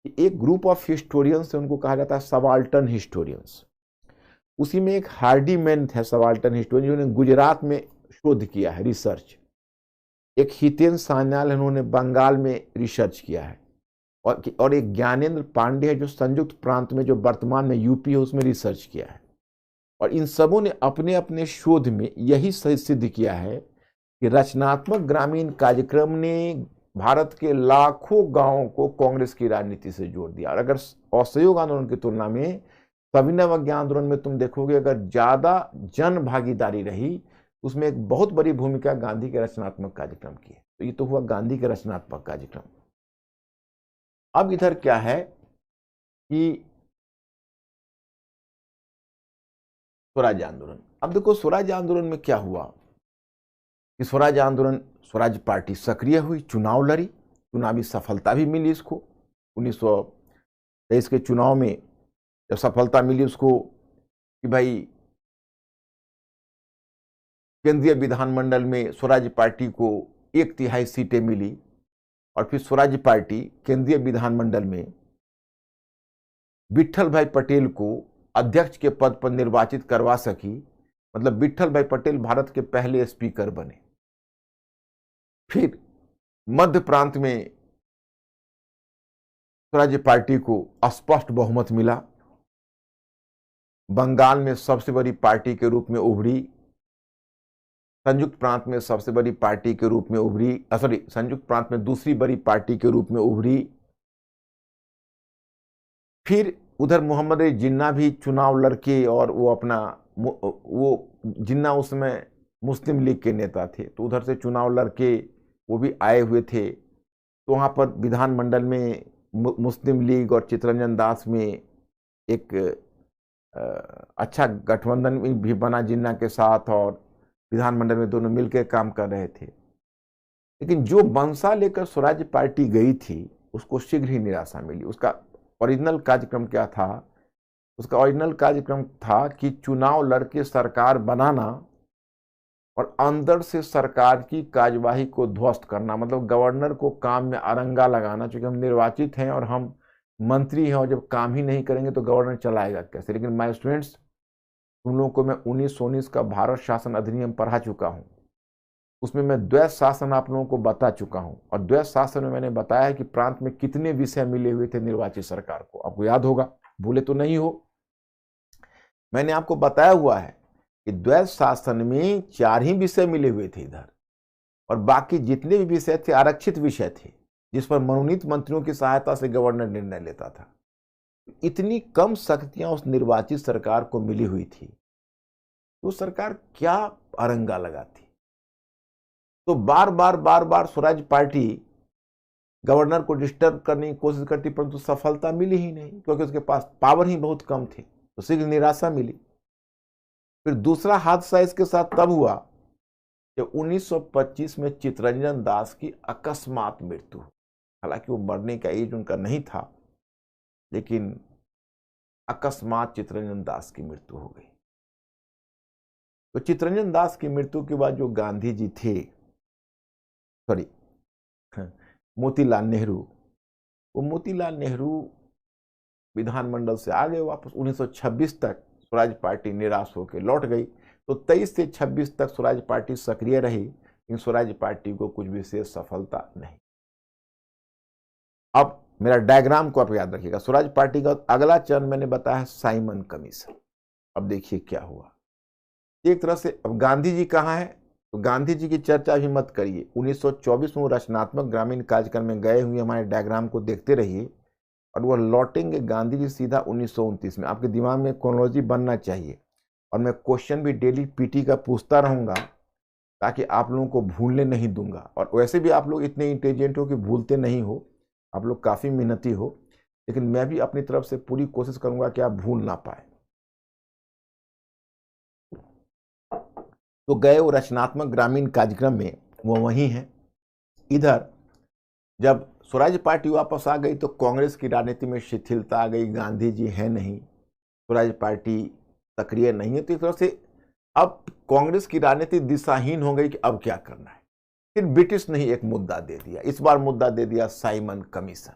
[SPEAKER 1] कि एक ग्रुप ऑफ हिस्टोरियंस है, उनको कहा जाता है सबाल्टर्न हिस्टोरियंस। उसी में एक हार्डीमैन है सबाल्टर्न हिस्टोरियन, जिन्होंने गुजरात में शोध किया है, रिसर्च। एक हितेन सान्याल है, उन्होंने बंगाल में रिसर्च किया है, और एक ज्ञानेंद्र पांडे है जो संयुक्त प्रांत में, जो वर्तमान में यूपी है, उसमें रिसर्च किया है। और इन सबों ने अपने अपने शोध में यही सिद्ध किया है कि रचनात्मक ग्रामीण कार्यक्रम ने भारत के लाखों गांवों को कांग्रेस की राजनीति से जोड़ दिया। और अगर असहयोग आंदोलन की तुलना में सविनय अवज्ञा आंदोलन में तुम देखोगे, अगर ज्यादा जन भागीदारी रही, उसमें एक बहुत बड़ी भूमिका गांधी के रचनात्मक कार्यक्रम की है। तो ये तो हुआ गांधी के रचनात्मक कार्यक्रम। अब इधर क्या है कि स्वराज आंदोलन। अब देखो स्वराज आंदोलन में क्या हुआ कि स्वराज आंदोलन, स्वराज पार्टी सक्रिय हुई, चुनाव लड़ी, चुनावी सफलता भी मिली इसको। 1923 के चुनाव में जब सफलता मिली उसको कि भाई केंद्रीय विधानमंडल में स्वराज पार्टी को 1/3 सीटें मिली, और फिर स्वराज पार्टी केंद्रीय विधानमंडल में विट्ठल भाई पटेल को अध्यक्ष के पद पर निर्वाचित करवा सकी। मतलब विट्ठल भाई पटेल भारत के पहले स्पीकर बने। फिर मध्य प्रांत में स्वराज पार्टी को स्पष्ट बहुमत मिला, बंगाल में सबसे बड़ी पार्टी के रूप में उभरी, संयुक्त प्रांत में सबसे बड़ी पार्टी के रूप में उभरी, संयुक्त प्रांत में दूसरी बड़ी पार्टी के रूप में उभरी। फिर उधर मोहम्मद अली जिन्ना भी चुनाव लड़के, और वो जिन्ना उसमें मुस्लिम लीग के नेता थे, तो उधर से चुनाव लड़के वो भी आए हुए थे। तो वहाँ पर विधानमंडल में मुस्लिम लीग और चित्तरंजन दास में एक अच्छा गठबंधन भी बना जिन्ना के साथ, और विधानमंडल में दोनों मिलकर काम कर रहे थे। लेकिन जो मंशा लेकर स्वराज पार्टी गई थी, उसको शीघ्र ही निराशा मिली। उसका ओरिजिनल कार्यक्रम क्या था? उसका ओरिजिनल कार्यक्रम था कि चुनाव लड़के सरकार बनाना और अंदर से सरकार की कार्यवाही को ध्वस्त करना, मतलब गवर्नर को काम में अरंगा लगाना। चूंकि हम निर्वाचित हैं और हम मंत्री हैं, और जब काम ही नहीं करेंगे तो गवर्नर चलाएगा कैसे। लेकिन माय स्टूडेंट्स, तुम लोगों को मैं 1919 का भारत शासन अधिनियम पढ़ा चुका हूं, उसमें मैं द्वैत शासन आप लोगों को बता चुका हूं। और द्वैत शासन में मैंने बताया है कि प्रांत में कितने विषय मिले हुए थे निर्वाचित सरकार को। आपको याद होगा, भूले तो नहीं हो। मैंने आपको बताया हुआ है कि द्वैत शासन में 4 ही विषय मिले हुए थे इधर, और बाकी जितने भी विषय थे आरक्षित विषय थे, जिस पर मनोनीत मंत्रियों की सहायता से गवर्नर निर्णय लेता था। इतनी कम शक्तियां उस निर्वाचित सरकार को मिली हुई थी, तो सरकार क्या अरंगा लगाती। तो बार बार स्वराज पार्टी गवर्नर को डिस्टर्ब करने की कोशिश करती, परंतु सफलता मिली ही नहीं, क्योंकि उसके पास पावर ही बहुत कम थी। तो शीघ्र निराशा मिली। फिर दूसरा हादसा इसके साथ तब हुआ जब 1925 में चित्तरंजन दास की अकस्मात मृत्यु। हालांकि वो मरने का एज उनका नहीं था, लेकिन अकस्मात चित्तरंजन दास की मृत्यु हो गई। तो चित्तरंजन दास की मृत्यु के बाद जो गांधी जी थे, मोतीलाल नेहरू, वो मोतीलाल नेहरू विधानमंडल से आ गए वापस। 1926 तक स्वराज पार्टी निराश होकर लौट गई। तो 23 से 26 तक स्वराज पार्टी सक्रिय रही, लेकिन स्वराज पार्टी को कुछ विशेष सफलता नहीं। अब मेरा डायग्राम को आप याद रखिएगा। स्वराज पार्टी का अगला चरण मैंने बताया साइमन कमीशन। अब देखिए क्या हुआ। एक तरह से अब गांधी जी कहाँ है, तो गांधी जी की चर्चा भी मत करिए। 1924 में वो रचनात्मक ग्रामीण कार्यक्रम में गए हुए हमारे डायग्राम को देखते रहिए और वह लौटेंगे गांधी जी सीधा 1929 में। आपके दिमाग में क्रोनोलॉजी बनना चाहिए और मैं क्वेश्चन भी डेली पीटी का पूछता रहूंगा ताकि आप लोगों को भूलने नहीं दूंगा। और वैसे भी आप लोग इतने इंटेलिजेंट हो कि भूलते नहीं हो, आप लोग काफ़ी मेहनती हो, लेकिन मैं भी अपनी तरफ से पूरी कोशिश करूंगा कि आप भूल ना पाए। तो गए वो रचनात्मक ग्रामीण कार्यक्रम में, वो वहीं है। इधर जब स्वराज पार्टी वापस आ गई तो कांग्रेस की राजनीति में शिथिलता आ गई। गांधी जी है नहीं, स्वराज पार्टी सक्रिय नहीं है, तो एक तरह से अब कांग्रेस की राजनीति दिशाहीन हो गई कि अब क्या करना है। फिर ब्रिटिश ने ही एक मुद्दा दे दिया, इस बार मुद्दा दे दिया साइमन कमीशन।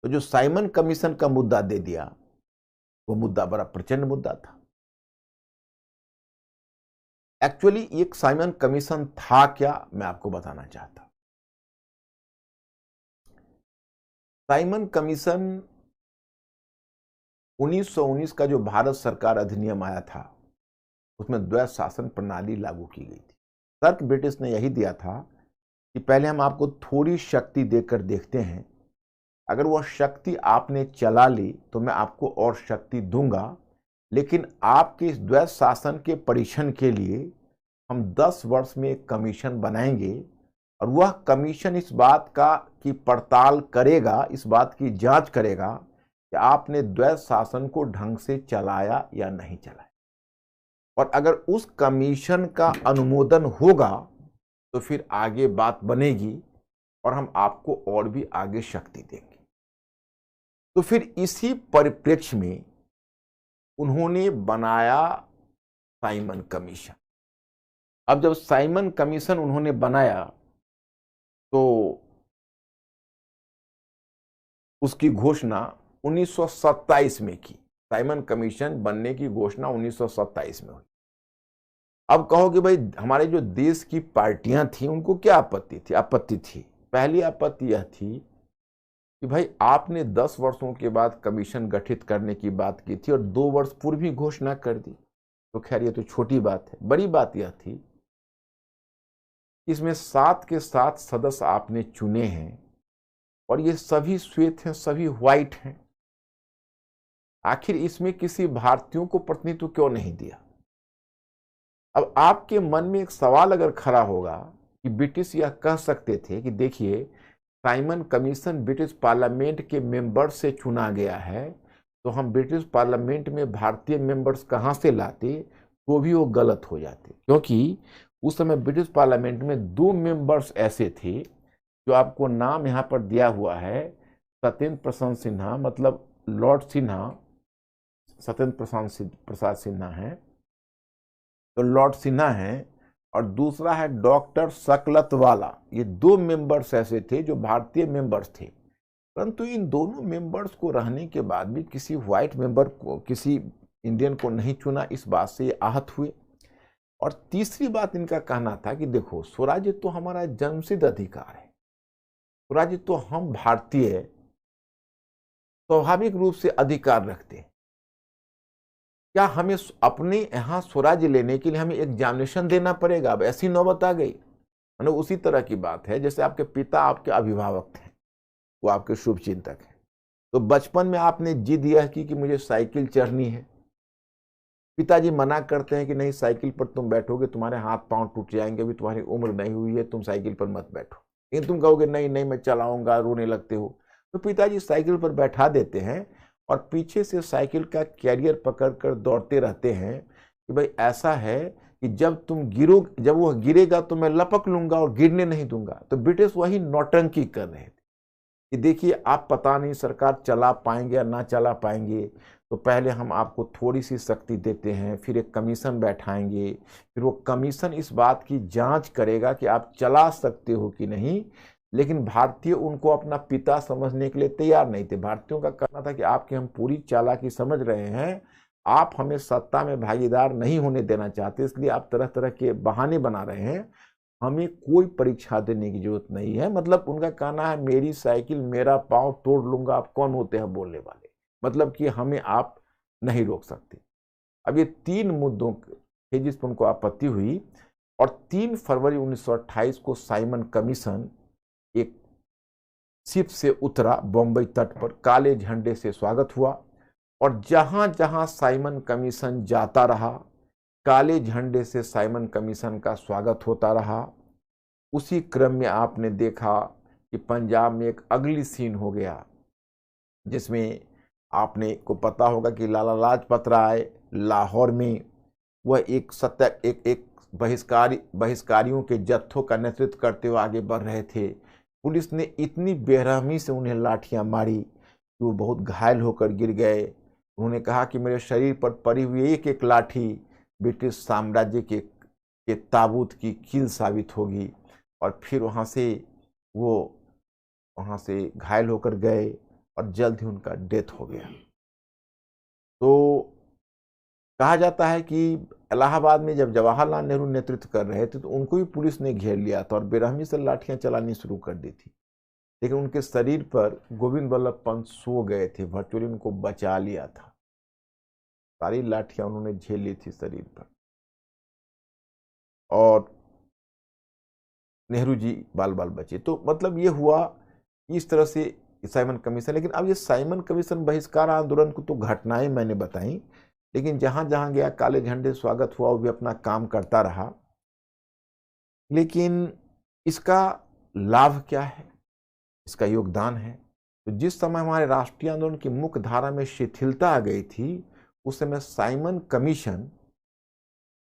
[SPEAKER 1] तो जो साइमन कमीशन का मुद्दा दे दिया, वो मुद्दा बड़ा प्रचंड मुद्दा था। एक्चुअली एक साइमन कमीशन था क्या, मैं आपको बताना चाहता हूं। साइमन कमीशन 1919 का जो भारत सरकार अधिनियम आया था, उसमें द्वैध शासन प्रणाली लागू की गई थी। तर्क ब्रिटिश ने यही दिया था कि पहले हम आपको थोड़ी शक्ति देकर देखते हैं, अगर वह शक्ति आपने चला ली तो मैं आपको और शक्ति दूंगा, लेकिन आपके इस द्वैध शासन के परीक्षण के लिए हम 10 वर्ष में एक कमीशन बनाएंगे और वह कमीशन इस बात का की पड़ताल करेगा, इस बात की जांच करेगा कि आपने द्वैध शासन को ढंग से चलाया या नहीं चलाया। और अगर उस कमीशन का अनुमोदन होगा तो फिर आगे बात बनेगी और हम आपको और भी आगे शक्ति देंगे। तो फिर इसी परिप्रेक्ष्य में उन्होंने बनाया साइमन कमीशन। अब जब साइमन कमीशन उन्होंने बनाया तो उसकी घोषणा 1927 में की। साइमन कमीशन बनने की घोषणा 1927 में हुई। अब कहो कि भाई हमारे जो देश की पार्टियां थी उनको क्या आपत्ति थी। पहली आपत्ति यह थी कि भाई आपने 10 वर्षों के बाद कमीशन गठित करने की बात की थी और 2 वर्ष पूर्व ही घोषणा कर दी। तो खैर ये तो छोटी बात है। बड़ी बात यह थी इसमें 7 के 7 सदस्य आपने चुने हैं और ये सभी श्वेत हैं, सभी व्हाइट हैं। आखिर इसमें किसी भारतीयों को प्रतिनिधित्व क्यों नहीं दिया। अब आपके मन में एक सवाल अगर खड़ा होगा कि ब्रिटिश यह कह सकते थे कि देखिए साइमन कमीशन ब्रिटिश पार्लियामेंट के मेंबर्स से चुना गया है, तो हम ब्रिटिश पार्लियामेंट में भारतीय मेंबर्स कहां से लाते, तो भी वो गलत हो जाते। क्योंकि उस समय ब्रिटिश पार्लियामेंट में 2 मेंबर्स ऐसे थे जो आपको नाम यहां पर दिया हुआ है, सत्येंद्र प्रसाद सिन्हा, मतलब लॉर्ड सिन्हा, सत्येंद्र प्रसाद सिन्हा है, तो लॉर्ड सिन्हा है, और दूसरा है डॉक्टर सकलतवाला। ये 2 मेंबर्स ऐसे थे जो भारतीय मेंबर्स थे, परंतु इन दोनों मेंबर्स को रहने के बाद भी किसी व्हाइट मेंबर को, किसी इंडियन को नहीं चुना। इस बात से ये आहत हुए। और तीसरी बात इनका कहना था कि देखो स्वराज्य तो हमारा जन्मसिद्ध अधिकार है, स्वराज्य तो हम भारतीय स्वाभाविक रूप से अधिकार रखते हैं। क्या हमें अपने यहाँ स्वराज्य लेने के लिए हमें एग्जामिनेशन देना पड़ेगा। अब ऐसी नौबत आ गई। मतलब उसी तरह की बात है जैसे आपके पिता आपके अभिभावक थे, वो आपके शुभ चिंतक हैं। तो बचपन में आपने जिद यह की कि मुझे साइकिल चढ़नी है, पिताजी मना करते हैं कि नहीं साइकिल पर तुम बैठोगे तुम्हारे हाथ पांव टूट जाएंगे, अभी तुम्हारी उम्र नहीं हुई है, तुम साइकिल पर मत बैठो। लेकिन तुम कहोगे नहीं नहीं मैं चलाऊंगा, रोने लगते हो, तो पिताजी साइकिल पर बैठा देते हैं और पीछे से साइकिल का कैरियर पकड़कर दौड़ते रहते हैं कि भाई ऐसा है कि जब वो गिरेगा तो मैं लपक लूंगा और गिरने नहीं दूंगा। तो ब्रिटिश वही नौटंकी कर रहे थे कि देखिए आप पता नहीं सरकार चला पाएंगे या ना चला पाएंगे, तो पहले हम आपको थोड़ी सी शक्ति देते हैं, फिर एक कमीशन बैठाएंगे, फिर वो कमीशन इस बात की जांच करेगा कि आप चला सकते हो कि नहीं। लेकिन भारतीय उनको अपना पिता समझने के लिए तैयार नहीं थे। भारतीयों का कहना था कि आपकी हम पूरी चालाकी समझ रहे हैं, आप हमें सत्ता में भागीदार नहीं होने देना चाहते, इसलिए आप तरह तरह के बहाने बना रहे हैं हमें कोई परीक्षा देने की जरूरत नहीं है। मतलब उनका कहना है मेरी साइकिल मेरा पाँव तोड़ लूंगा, आप कौन होते हैं बोलने वाले, मतलब कि हमें आप नहीं रोक सकते। अब ये 3 मुद्दों थे जिस पर उनको आपत्ति हुई, और 3 फरवरी 1928 को साइमन कमीशन एक शिप से उतरा बॉम्बे तट पर, काले झंडे से स्वागत हुआ, और जहां जहां साइमन कमीशन जाता रहा काले झंडे से साइमन कमीशन का स्वागत होता रहा। उसी क्रम में आपने देखा कि पंजाब में एक अगली सीन हो गया, जिसमें आपने को पता होगा कि लाला लाजपत राय लाहौर में वह एक बहिष्कारियों के जत्थों का नेतृत्व करते हुए आगे बढ़ रहे थे। पुलिस ने इतनी बेरहमी से उन्हें लाठियां मारी कि वो बहुत घायल होकर गिर गए। उन्होंने कहा कि मेरे शरीर पर पड़ी हुई एक एक लाठी ब्रिटिश साम्राज्य के ताबूत की कील साबित होगी। और फिर वहाँ से घायल होकर गए और जल्द ही उनका डेथ हो गया। तो कहा जाता है कि इलाहाबाद में जब जवाहरलाल नेहरू नेतृत्व कर रहे थे तो उनको भी पुलिस ने घेर लिया था और बेरहमी से लाठियां चलानी शुरू कर दी थी, लेकिन उनके शरीर पर गोविंद वल्लभ पंत सो गए थे, वर्चुअली उनको बचा लिया था। सारी लाठियां उन्होंने झेल ली थी शरीर पर, और नेहरू जी बाल बाल बचे। तो मतलब ये हुआ इस तरह से साइमन कमीशन। लेकिन अब ये साइमन कमीशन बहिष्कार आंदोलन को तो घटनाएं मैंने बताई, लेकिन जहां जहां गया काले झंडे स्वागत हुआ, वो भी अपना काम करता रहा। लेकिन इसका लाभ क्या है, इसका योगदान है? तो जिस समय हमारे राष्ट्रीय आंदोलन की मुख्य धारा में शिथिलता आ गई थी, उस समय साइमन कमीशन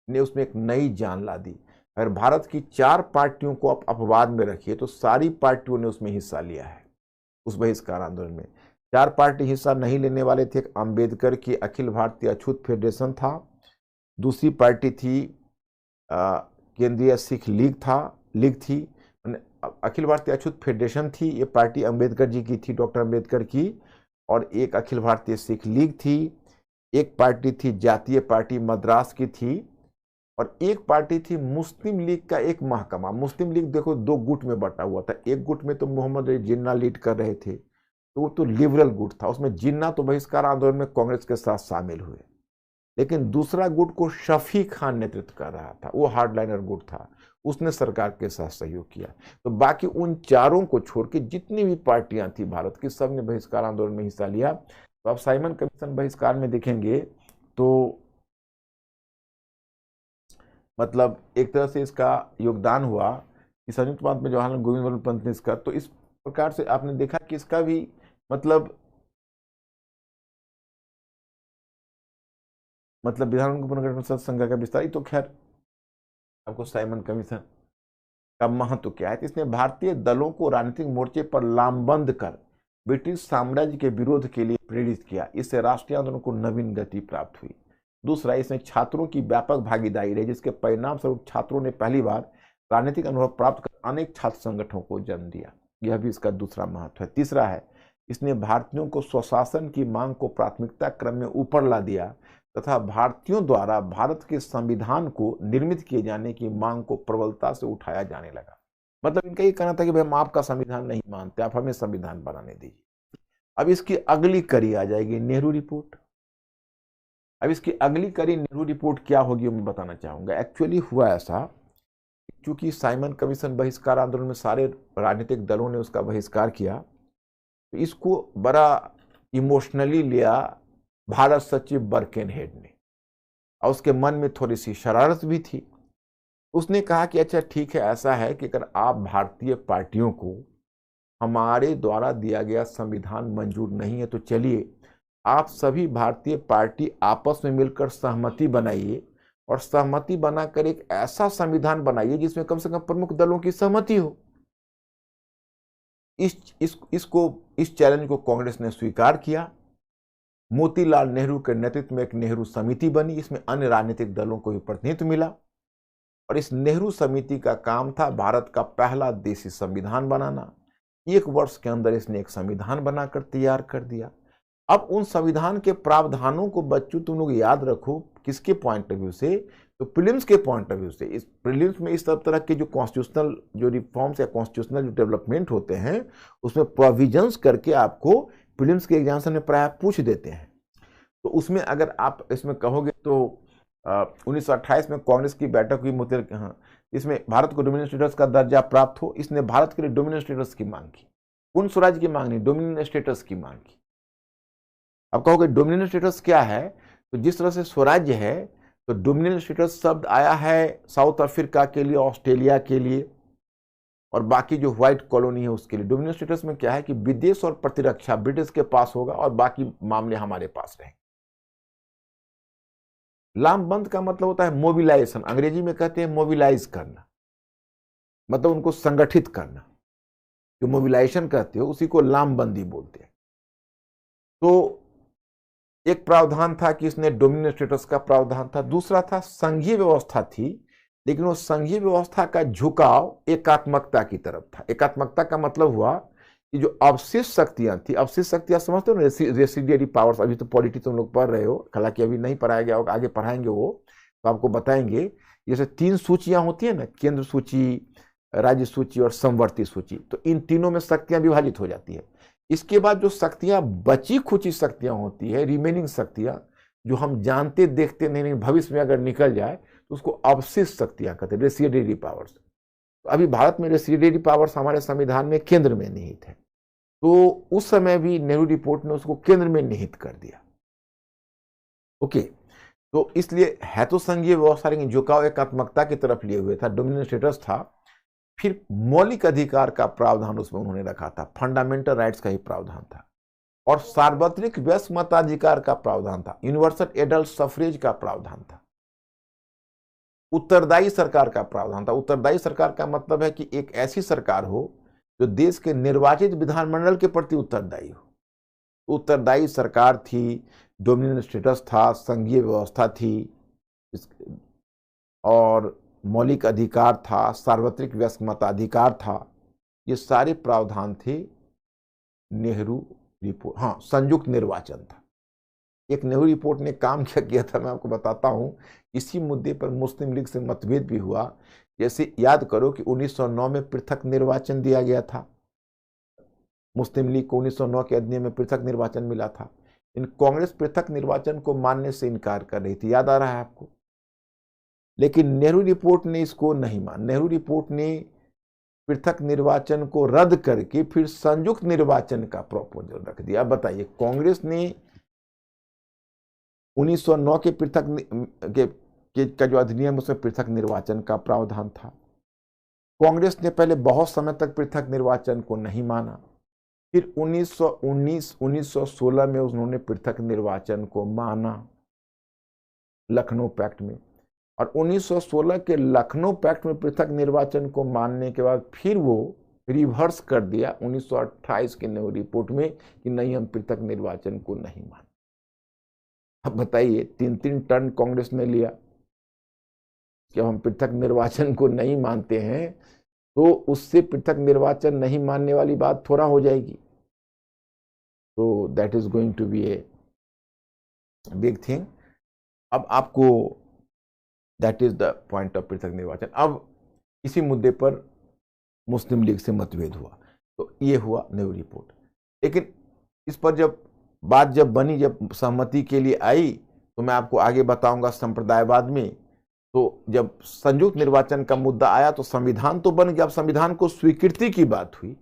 [SPEAKER 1] ने उसमें एक नई जान ला दी। अगर भारत की 4 पार्टियों को आप अपवाद में रखिए तो सारी पार्टियों ने उसमें हिस्सा लिया है, उस बहिष्कार आंदोलन में। 4 पार्टी हिस्सा नहीं लेने वाले थे। अंबेडकर की अखिल भारतीय अछूत फेडरेशन था, दूसरी पार्टी थी केंद्रीय सिख लीग थी, अखिल भारतीय अछूत फेडरेशन थी, ये पार्टी अंबेडकर जी की थी, डॉक्टर अंबेडकर की, और एक अखिल भारतीय सिख लीग थी। एक पार्टी थी जातीय पार्टी मद्रास की थी, और एक पार्टी थी मुस्लिम लीग का एक महकमा। मुस्लिम लीग देखो 2 गुट में बटा हुआ था। एक गुट में तो मोहम्मद अली जिन्ना लीड कर रहे थे, तो वो तो लिबरल गुट था, उसमें जिन्ना तो बहिष्कार आंदोलन में कांग्रेस के साथ शामिल हुए। लेकिन दूसरा गुट को शफी खान नेतृत्व कर रहा था, वो हार्डलाइनर गुट था, उसने सरकार के साथ सहयोग किया। तो बाकी उन चारों को छोड़ के जितनी भी पार्टियां थी भारत की, सब ने बहिष्कार आंदोलन में हिस्सा लिया। तो आप साइमन कमीशन बहिष्कार में देखेंगे तो मतलब एक तरह से इसका योगदान हुआ कि संयुक्त प्रांत में जवाहरलाल गोविंद वल्लभ पंत ने इसका, तो इस प्रकार से आपने देखा कि इसका भी मतलब विधान पुनर्गठन संघ का विस्तार। तो खैर आपको साइमन कमीशन का महत्व क्या है, इसने भारतीय दलों को राजनीतिक मोर्चे पर लामबंद कर ब्रिटिश साम्राज्य के विरोध के लिए प्रेरित किया। इससे राष्ट्रीय आंदोलन को नवीन गति प्राप्त हुई। दूसरा, इसमें छात्रों की व्यापक भागीदारी रही, जिसके परिणाम स्वरूप छात्रों ने पहली बार राजनीतिक अनुभव प्राप्त कर अनेक छात्र संगठनों को जन्म दिया। यह भी इसका दूसरा महत्व है। तीसरा है, इसने भारतीयों को स्वशासन की मांग को प्राथमिकता क्रम में ऊपर ला दिया तथा भारतीयों द्वारा भारत के संविधान को निर्मित किए जाने की मांग को प्रबलता से उठाया जाने लगा। मतलब इनका ये कहना था कि भाई हम आपका संविधान नहीं मानते, आप हमें संविधान बनाने दीजिए। अब इसकी अगली कड़ी आ जाएगी नेहरू रिपोर्ट। अब इसकी अगली कड़ी नेहरू रिपोर्ट क्या होगी मैं बताना चाहूंगा। एक्चुअली हुआ ऐसा, क्योंकि साइमन कमीशन बहिष्कार आंदोलन में सारे राजनीतिक दलों ने उसका बहिष्कार किया, तो इसको बड़ा इमोशनली लिया भारत सचिव बर्केनहेड ने, और उसके मन में थोड़ी सी शरारत भी थी। उसने कहा कि अच्छा ठीक है, ऐसा है कि अगर आप भारतीय पार्टियों को हमारे द्वारा दिया गया संविधान मंजूर नहीं है तो चलिए आप सभी भारतीय पार्टी आपस में मिलकर सहमति बनाइए, और सहमति बनाकर एक ऐसा संविधान बनाइए जिसमें कम से कम प्रमुख दलों की सहमति हो। इस चैलेंज को कांग्रेस ने स्वीकार किया। मोतीलाल नेहरू के नेतृत्व में एक नेहरू समिति बनी, इसमें अन्य राजनीतिक दलों को भी प्रतिनिधित्व मिला, और इस नेहरू समिति का काम था भारत का पहला देशी संविधान बनाना। 1 वर्ष के अंदर इसने एक संविधान बनाकर तैयार कर दिया। अब उन संविधान के प्रावधानों को बच्चों तुम लोग याद रखो, किसके पॉइंट ऑफ व्यू से, तो प्रीलिम्स के पॉइंट ऑफ व्यू से। इस प्रीलिम्स में इस तरह के जो कॉन्स्टिट्यूशनल जो रिफॉर्म्स या कॉन्स्टिट्यूशनल जो डेवलपमेंट होते हैं उसमें प्रोविजंस करके आपको प्रीलिम्स के एग्जामिनेशन में प्राय पूछ देते हैं। तो उसमें अगर आप इसमें कहोगे तो 1928 में कांग्रेस की बैठक हुई मुतेर, हाँ, इसमें भारत को डोमिनियन स्टेटस का दर्जा प्राप्त हो, इसने भारत के लिए डोमिनियन स्टेटस की मांग की। पूर्ण स्वराज्य की मांग नहीं, डोमिनियन स्टेटस की मांग की। अब कहोगे डोमिनियन स्टेटस क्या है, तो जिस तरह से स्वराज्य है तो डोमिनियन स्टेटस शब्द आया है साउथ अफ्रीका के लिए, ऑस्ट्रेलिया के लिए और बाकी जो व्हाइट कॉलोनी है उसके लिए। डोमिनियन स्टेटस में क्या है कि विदेश और प्रतिरक्षा ब्रिटिश के पास होगा और बाकी मामले हमारे पास रहेंगे। लामबंद का मतलब होता है मोबिलाइजेशन, अंग्रेजी में कहते हैं मोबिलाइज करना, मतलब उनको संगठित करना। जो मोबिलाइजेशन कहते हो उसी को लामबंदी बोलते हैं। तो एक प्रावधान था कि इसने डोमिनियन स्टेटस का प्रावधान था। दूसरा था संघीय व्यवस्था थी, लेकिन वो संघीय व्यवस्था का झुकाव एकात्मकता की तरफ था। एकात्मकता का मतलब हुआ कि जो अवशिष्ट शक्तियां थी, अवशिष्ट शक्तियां समझते हो ना, रेसिडियरी पावर्स, अभी तो पॉलिटिक्स तुम लोग पढ़ रहे हो, हालांकि अभी नहीं पढ़ाया गया होगा, आगे पढ़ाएंगे वो तो आपको बताएंगे। जैसे 3 सूचियां होती है ना, केंद्र सूची, राज्य सूची और समवर्ती सूची, तो इन तीनों में शक्तियां विभाजित हो जाती है। इसके बाद जो शक्तियां बची खुची शक्तियां होती है, रिमेनिंग शक्तियां, जो हम जानते देखते नहीं, भविष्य में अगर निकल जाए तो उसको अवशिष्ट शक्तियां कहते हैं, रेसिडियरी पावर्स। तो अभी भारत में रेसिडियरी पावर्स हमारे संविधान में केंद्र में निहित है, तो उस समय भी नेहरू रिपोर्ट ने उसको केंद्र में निहित कर दिया। ओके, तो इसलिए है तो संघीय व्यवस्था, लेकिन झुकाव एकात्मकता की तरफ लिए हुए था, डोमिनियन स्टेटस था। फिर मौलिक अधिकार का प्रावधान उसमें उन्होंने रखा था, फंडामेंटल राइट्स का ही प्रावधान था, और सार्वत्रिक वयस्क मताधिकार का प्रावधान था, यूनिवर्सल एडल्ट सफरेज का प्रावधान था, उत्तरदायी सरकार का प्रावधान था। उत्तरदायी सरकार का मतलब है कि एक ऐसी सरकार हो जो देश के निर्वाचित विधानमंडल के प्रति उत्तरदायी हो। उत्तरदायी सरकार थी, डोमिनियन स्टेटस था, संघीय व्यवस्था थी, और मौलिक अधिकार था, सार्वत्रिक वयस्क मताधिकार था। ये सारे प्रावधान थे नेहरू रिपोर्ट। हाँ, संयुक्त निर्वाचन था। एक नेहरू रिपोर्ट ने काम क्या किया था मैं आपको बताता हूं। इसी मुद्दे पर मुस्लिम लीग से मतभेद भी हुआ। जैसे याद करो कि 1909 में पृथक निर्वाचन दिया गया था, मुस्लिम लीग को 1909 के अधिनियम में पृथक निर्वाचन मिला था। इन कांग्रेस पृथक निर्वाचन को मानने से इनकार कर रही थी, याद आ रहा है आपको। लेकिन नेहरू रिपोर्ट ने इसको नहीं माना। नेहरू रिपोर्ट ने पृथक निर्वाचन को रद्द करके फिर संयुक्त निर्वाचन का प्रपोजल रख दिया। अब बताइए, कांग्रेस ने 1909 के पृथक का जो अधिनियम उसमें पृथक निर्वाचन का प्रावधान था। कांग्रेस ने पहले बहुत समय तक पृथक निर्वाचन को नहीं माना, फिर 1916 में उन्होंने पृथक निर्वाचन को माना लखनऊ पैक्ट में, और 1916 के लखनऊ पैक्ट में पृथक निर्वाचन को मानने के बाद फिर वो रिवर्स कर दिया 1928 के नेहरू रिपोर्ट में कि नहीं, हम पृथक निर्वाचन को नहीं मानते। अब बताइए, 3-3 टर्न कांग्रेस ने लिया कि हम पृथक निर्वाचन को नहीं मानते हैं, तो उससे पृथक निर्वाचन नहीं मानने वाली बात थोड़ा हो जाएगी। तो that is going to be a big thing. अब आपको that is the point of पृथक निर्वाचन। अब इसी मुद्दे पर मुस्लिम लीग से मतभेद हुआ, तो ये हुआ नेहरू रिपोर्ट। लेकिन इस पर जब बात बनी, जब सहमति के लिए आई, तो मैं आपको आगे बताऊंगा संप्रदायवाद में। तो जब संयुक्त निर्वाचन का मुद्दा आया तो संविधान तो बन गया। अब संविधान को स्वीकृति की बात हुई,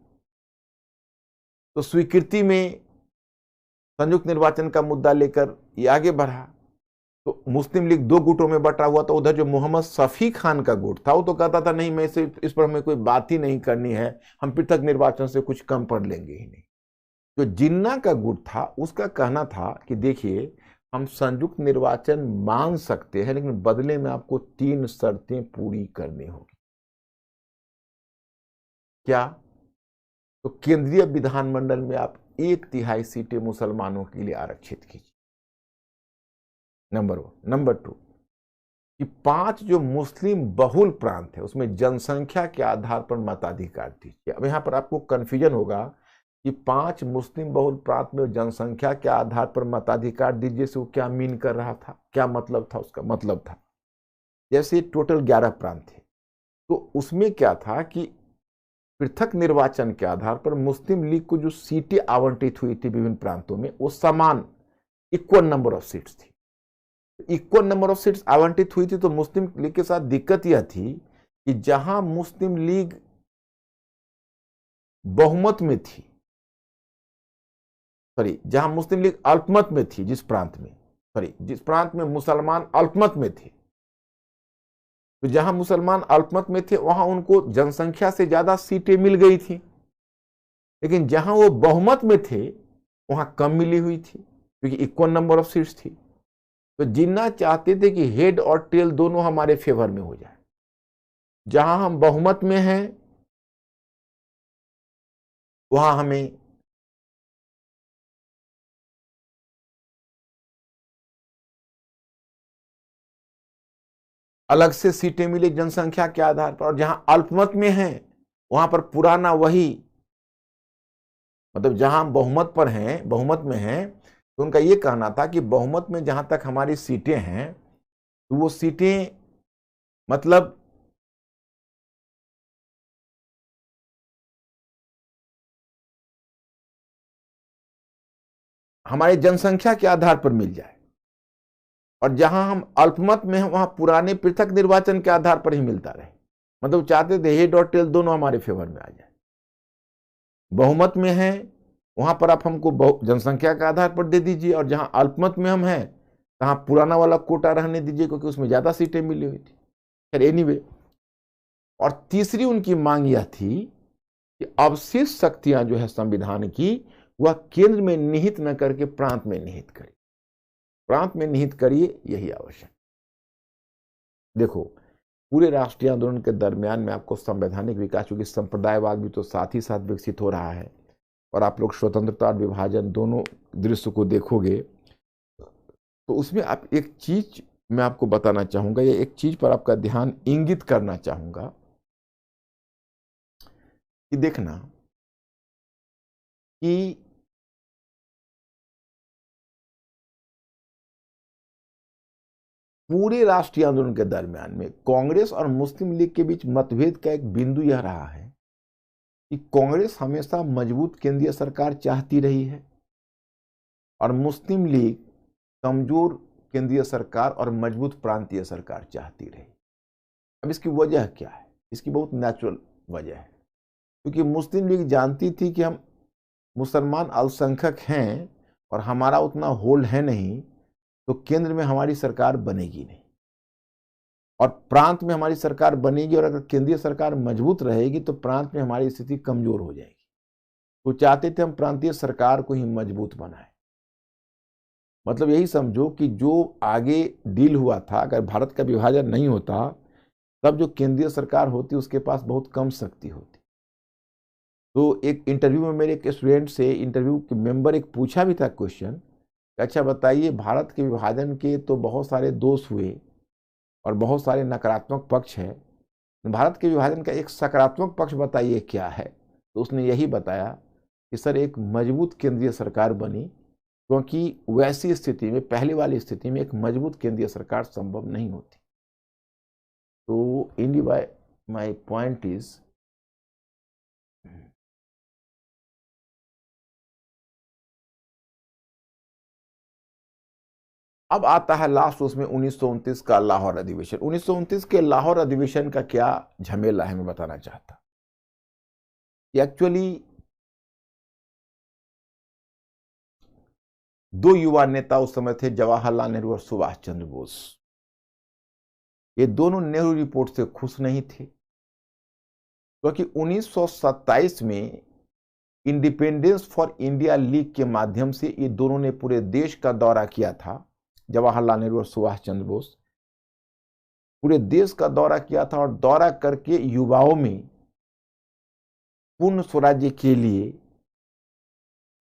[SPEAKER 1] तो स्वीकृति में संयुक्त निर्वाचन का मुद्दा लेकर ये आगे बढ़ा। तो मुस्लिम लीग 2 गुटों में बटा हुआ। तो उधर जो मोहम्मद शफी खान का गुट था वो तो कहता था नहीं, मैं इस पर हमें कोई बात ही नहीं करनी है, हम पृथक निर्वाचन से कुछ कम पढ़ लेंगे ही नहीं। जो जिन्ना का गुट था उसका कहना था कि देखिए, हम संयुक्त निर्वाचन मान सकते हैं, लेकिन बदले में आपको 3 शर्तें पूरी करनी होगी। क्या? तो केंद्रीय विधानमंडल में आप 1/3 सीटें मुसलमानों के लिए आरक्षित कीजिए, नंबर 1। नंबर 2 कि 5 जो मुस्लिम बहुल प्रांत है उसमें जनसंख्या के आधार पर मताधिकार दीजिए। अब यहां पर आपको कंफ्यूजन होगा कि 5 मुस्लिम बहुल प्रांत में जनसंख्या के आधार पर मताधिकार दीजिए से वो क्या मीन कर रहा था, क्या मतलब था? उसका मतलब था जैसे टोटल 11 प्रांत थे, तो उसमें क्या था कि पृथक निर्वाचन के आधार पर मुस्लिम लीग को जो सीटें आवंटित हुई थी विभिन्न प्रांतों में, वो समान इक्वल नंबर ऑफ सीट्स थी। इक्वल नंबर ऑफ सीट्स आवंटित हुई थी, तो मुस्लिम लीग के साथ दिक्कत यह थी कि जहां मुस्लिम लीग बहुमत में थी, जहां मुस्लिम लीग अल्पमत में थी, जिस प्रांत में मुसलमान अल्पमत में थे, तो जहां मुसलमान अल्पमत में थे वहां उनको जनसंख्या से ज्यादा सीटें मिल गई थी, लेकिन जहां वो बहुमत में थे वहां कम मिली हुई थी, क्योंकि इक्वल नंबर ऑफ सीट्स थी। तो जिन्ना चाहते थे कि हेड और टेल दोनों हमारे फेवर में हो जाए। जहां हम बहुमत में हैं वहां हमें अलग से सीटें मिली जनसंख्या के आधार पर, और जहां अल्पमत में हैं वहां पर पुराना वही, मतलब जहां बहुमत पर हैं, बहुमत में हैं, तो उनका यह कहना था कि बहुमत में जहां तक हमारी सीटें हैं, तो वो सीटें मतलब हमारी जनसंख्या के आधार पर मिल जाए, और जहां हम अल्पमत में हैं वहां पुराने पृथक निर्वाचन के आधार पर ही मिलता रहे। मतलब चाहते थे हेड और टेल दोनों हमारे फेवर में आ जाए। बहुमत में हैं वहां पर आप हमको जनसंख्या के आधार पर दे दीजिए, और जहां अल्पमत में हम हैं तहां पुराना वाला कोटा रहने दीजिए, क्योंकि उसमें ज्यादा सीटें मिली हुई थी। खैर एनीवे, और तीसरी उनकी मांग यह थी कि अवशिष्ट शक्तियां जो है संविधान की, वह केंद्र में निहित न करके प्रांत में निहित करिए, प्रांत में निहित करिए, यही आवश्यक। देखो, पूरे राष्ट्रीय आंदोलन के दरमियान में आपको संवैधानिक विकास, क्योंकि संप्रदायवाद भी तो साथ ही साथ विकसित हो रहा है, और आप लोग स्वतंत्रता और विभाजन दोनों दृश्य को देखोगे, तो उसमें आप एक चीज मैं आपको बताना चाहूंगा, या एक चीज पर आपका ध्यान इंगित करना चाहूंगा कि देखना कि पूरे राष्ट्रीय आंदोलन के दरमियान में कांग्रेस और मुस्लिम लीग के बीच मतभेद का एक बिंदु यह रहा है कि कांग्रेस हमेशा मजबूत केंद्रीय सरकार चाहती रही है, और मुस्लिम लीग कमजोर केंद्रीय सरकार और मजबूत प्रांतीय सरकार चाहती रही। अब इसकी वजह क्या है? इसकी बहुत नेचुरल वजह है, क्योंकि मुस्लिम लीग जानती थी कि हम मुसलमान अल्पसंख्यक हैं और हमारा उतना होल्ड है नहीं, तो केंद्र में हमारी सरकार बनेगी नहीं, और प्रांत में हमारी सरकार बनेगी, और अगर केंद्रीय सरकार मजबूत रहेगी तो प्रांत में हमारी स्थिति कमजोर हो जाएगी। तो चाहते थे हम प्रांतीय सरकार को ही मजबूत बनाए। मतलब यही समझो कि जो आगे डील हुआ था, अगर भारत का विभाजन नहीं होता तब जो केंद्रीय सरकार होती उसके पास बहुत कम शक्ति होती। तो एक इंटरव्यू में मेरे एक स्टूडेंट से, इंटरव्यू के मेंबर एक पूछा भी था क्वेश्चन, अच्छा बताइए, भारत के विभाजन के तो बहुत सारे दोष हुए और बहुत सारे नकारात्मक पक्ष हैं, भारत के विभाजन का एक सकारात्मक पक्ष बताइए क्या है? तो उसने यही बताया कि सर, एक मजबूत केंद्रीय सरकार बनी, क्योंकि वैसी स्थिति में, पहले वाली स्थिति में एक मजबूत केंद्रीय सरकार संभव नहीं होती। तो इन माय पॉइंट इज, अब आता है लास्ट उसमें 1929 का लाहौर अधिवेशन। 1929 के लाहौर अधिवेशन का क्या झमेला है मैं बताना चाहता। एक्चुअली दो युवा नेता उस समय थे, जवाहरलाल नेहरू और सुभाष चंद्र बोस। ये दोनों नेहरू रिपोर्ट से खुश नहीं थे, क्योंकि 1927 में इंडिपेंडेंस फॉर इंडिया लीग के माध्यम से ये दोनों ने पूरे देश का दौरा किया था। जवाहरलाल नेहरू और सुभाष चंद्र बोस पूरे देश का दौरा किया था, और दौरा करके युवाओं में पूर्ण स्वराज्य के लिए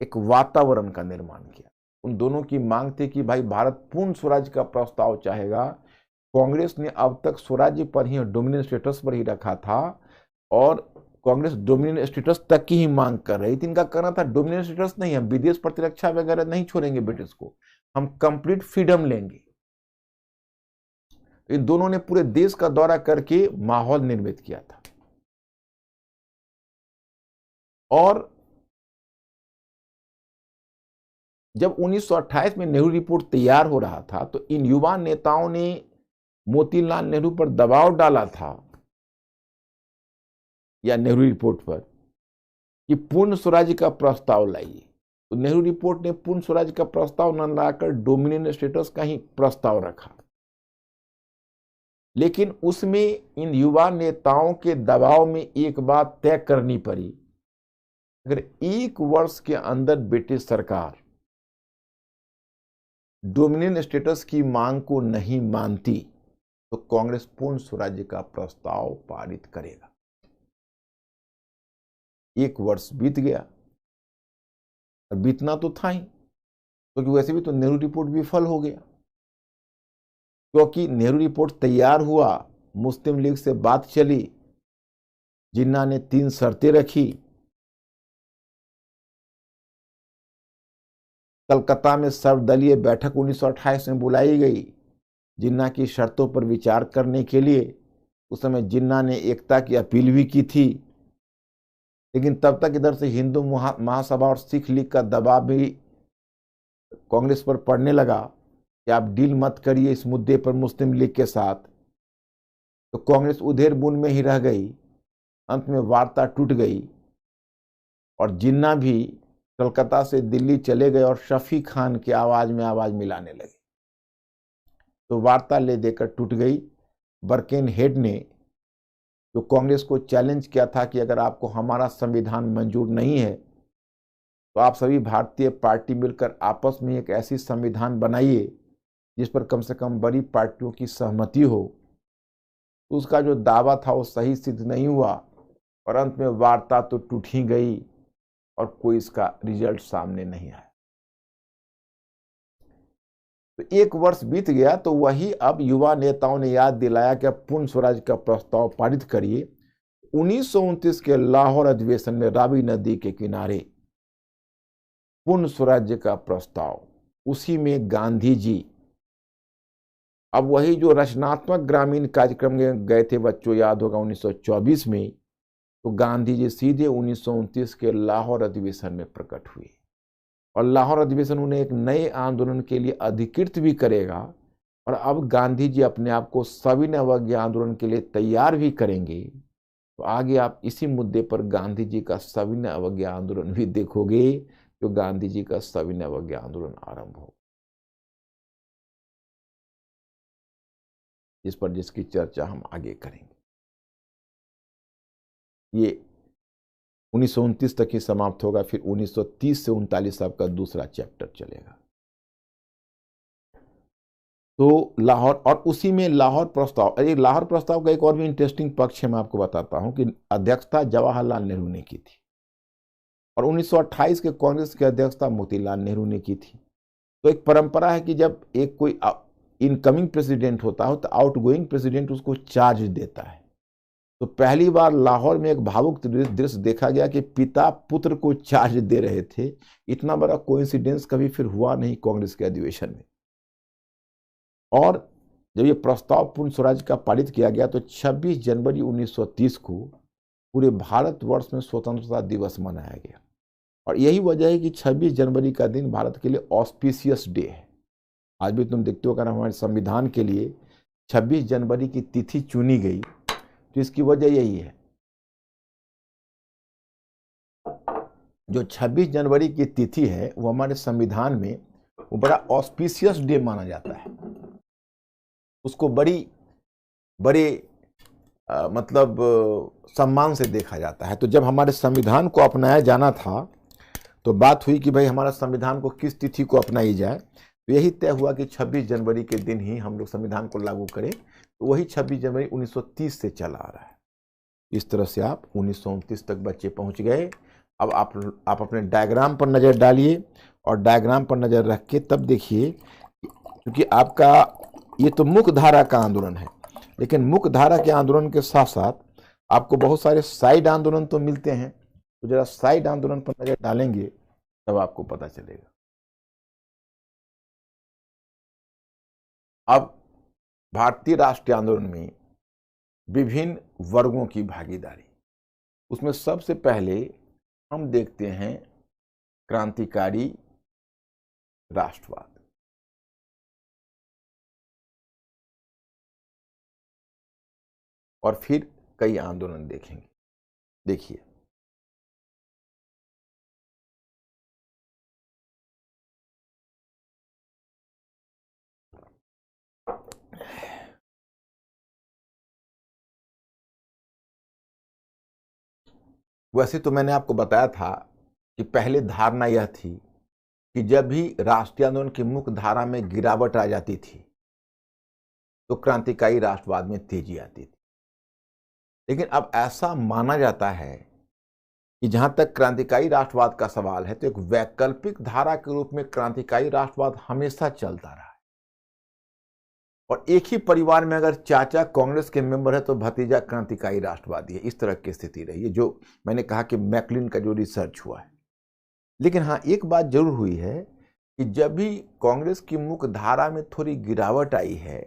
[SPEAKER 1] एक वातावरण का निर्माण किया। उन दोनों की मांग थी कि भाई, भारत पूर्ण स्वराज्य का प्रस्ताव चाहेगा। कांग्रेस ने अब तक स्वराज्य पर ही, डोमिनेंट स्टेटस पर ही रखा था, और कांग्रेस डोमिनियन स्टेटस तक की ही मांग कर रही थी। इनका कहना था डोमिनियन स्टेटस नहीं, हम विदेश प्रतिरक्षा वगैरह नहीं छोड़ेंगे ब्रिटिश को, हम कंप्लीट फ्रीडम लेंगे। तो इन दोनों ने पूरे देश का दौरा करके माहौल निर्मित किया था। और जब 1928 में नेहरू रिपोर्ट तैयार हो रहा था तो इन युवा नेताओं ने मोतीलाल नेहरू पर दबाव डाला था, या नेहरू रिपोर्ट पर, कि पूर्ण स्वराज्य का प्रस्ताव लाइए। तो नेहरू रिपोर्ट ने पूर्ण स्वराज्य का प्रस्ताव न लाकर डोमिनियन स्टेटस का ही प्रस्ताव रखा। लेकिन उसमें इन युवा नेताओं के दबाव में एक बात तय करनी पड़ी, अगर 1 वर्ष के अंदर ब्रिटिश सरकार डोमिनियन स्टेटस की मांग को नहीं मानती तो कांग्रेस पूर्ण स्वराज्य का प्रस्ताव पारित करेगा। 1 वर्ष बीत गया, और बीतना तो था ही, क्योंकि वैसे भी तो नेहरू रिपोर्ट विफल हो गया। क्योंकि नेहरू रिपोर्ट तैयार हुआ, मुस्लिम लीग से बात चली, जिन्ना ने 3 शर्तें रखी। कलकत्ता में सर्वदलीय बैठक 1928 में बुलाई गई जिन्ना की शर्तों पर विचार करने के लिए। उस समय जिन्ना ने एकता की अपील भी की थी, लेकिन तब तक इधर से हिंदू महासभा और सिख लीग का दबाव भी कांग्रेस पर पड़ने लगा कि आप डील मत करिए इस मुद्दे पर मुस्लिम लीग के साथ। तो कांग्रेस उधेर बुन में ही रह गई। अंत में वार्ता टूट गई और जिन्ना भी कलकत्ता से दिल्ली चले गए और शफी खान की आवाज में आवाज मिलाने लगे। तो वार्ता ले देकर टूट गई। बर्केनहेड ने जो कांग्रेस को चैलेंज किया था कि अगर आपको हमारा संविधान मंजूर नहीं है तो आप सभी भारतीय पार्टी मिलकर आपस में एक ऐसी संविधान बनाइए जिस पर कम से कम बड़ी पार्टियों की सहमति हो। तो उसका जो दावा था वो सही सिद्ध नहीं हुआ और अंत में वार्ता तो टूट ही गई और कोई इसका रिजल्ट सामने नहीं आया। तो 1 वर्ष बीत गया तो वही अब युवा नेताओं ने याद दिलाया कि अब पूर्ण स्वराज्य का प्रस्ताव पारित करिए। 1929 के लाहौर अधिवेशन में रावी नदी के किनारे पूर्ण स्वराज्य का प्रस्ताव, उसी में गांधी जी अब वही जो रचनात्मक ग्रामीण कार्यक्रम में गए थे, बच्चों याद होगा 1924 में, तो गांधी जी सीधे 1929 के लाहौर अधिवेशन में प्रकट हुए। और लाहौर अधिवेशन उन्हें एक नए आंदोलन के लिए अधिकृत भी करेगा और अब गांधी जी अपने आप को सविनय अवज्ञा आंदोलन के लिए तैयार भी करेंगे। तो आगे आप इसी मुद्दे पर गांधी जी का सविनय अवज्ञा आंदोलन भी देखोगे, जो गांधी जी का सविनय अवज्ञा आंदोलन आरंभ हो, जिसकी चर्चा हम आगे करेंगे। ये 1929 तक ही समाप्त होगा, फिर 1930 से 39 आपका दूसरा चैप्टर चलेगा। तो लाहौर, और उसी में लाहौर प्रस्ताव, लाहौर प्रस्ताव का एक और भी इंटरेस्टिंग पक्ष है, मैं आपको बताता हूं कि अध्यक्षता जवाहरलाल नेहरू ने की थी और 1928 के कांग्रेस की अध्यक्षता मोतीलाल नेहरू ने की थी। तो एक परंपरा है कि जब एक कोई इनकमिंग प्रेसिडेंट होता है तो आउटगोइंग प्रेसिडेंट उसको चार्ज देता है। तो पहली बार लाहौर में एक भावुक दृश्य देखा गया कि पिता पुत्र को चार्ज दे रहे थे। इतना बड़ा कोइंसिडेंस कभी फिर हुआ नहीं कांग्रेस के अधिवेशन में। और जब ये प्रस्ताव पूर्ण स्वराज्य का पारित किया गया तो 26 जनवरी 1930 को पूरे भारतवर्ष में स्वतंत्रता दिवस मनाया गया। और यही वजह है कि 26 जनवरी का दिन भारत के लिए ऑस्पिशियस डे है। आज भी तुम देखते हो अगर हमारे संविधान के लिए 26 जनवरी की तिथि चुनी गई तो इसकी वजह यही है। जो 26 जनवरी की तिथि है वो हमारे संविधान में वो बड़ा ऑस्पिशियस डे माना जाता है। उसको बड़े मतलब सम्मान से देखा जाता है। तो जब हमारे संविधान को अपनाया जाना था तो बात हुई कि भाई हमारा संविधान को किस तिथि को अपनाई जाए। तो यही तय हुआ कि 26 जनवरी के दिन ही हम लोग संविधान को लागू करें। तो वही 26 जनवरी 1930 से चला आ रहा है। इस तरह से आप 1929 तक बच्चे पहुंच गए। अब आप अपने डायग्राम पर नज़र डालिए और डायग्राम पर नज़र रख के तब देखिए, क्योंकि आपका ये तो मुख्य धारा का आंदोलन है, लेकिन मुख्य धारा के आंदोलन के साथ साथ आपको बहुत सारे साइड आंदोलन तो मिलते हैं, तो जरा साइड आंदोलन पर नजर डालेंगे तब आपको पता चलेगा। अब भारतीय राष्ट्रीय आंदोलन में विभिन्न वर्गों की भागीदारी, उसमें सबसे पहले हम देखते हैं क्रांतिकारी राष्ट्रवाद। और फिर कई आंदोलन देखेंगे। देखिए, वैसे तो मैंने आपको बताया था कि पहले धारणा यह थी कि जब भी राष्ट्रीय आंदोलन की मुख्य धारा में गिरावट आ जाती थी तो क्रांतिकारी राष्ट्रवाद में तेजी आती थी। लेकिन अब ऐसा माना जाता है कि जहां तक क्रांतिकारी राष्ट्रवाद का सवाल है तो एक वैकल्पिक धारा के रूप में क्रांतिकारी राष्ट्रवाद हमेशा चलता रहा है। और एक ही परिवार में अगर चाचा कांग्रेस के मेंबर है तो भतीजा क्रांतिकारी राष्ट्रवादी है, इस तरह की स्थिति रही है, जो मैंने कहा कि मैकलिन का जो रिसर्च हुआ है। लेकिन हाँ, एक बात जरूर हुई है कि जब भी कांग्रेस की मुख्य धारा में थोड़ी गिरावट आई है,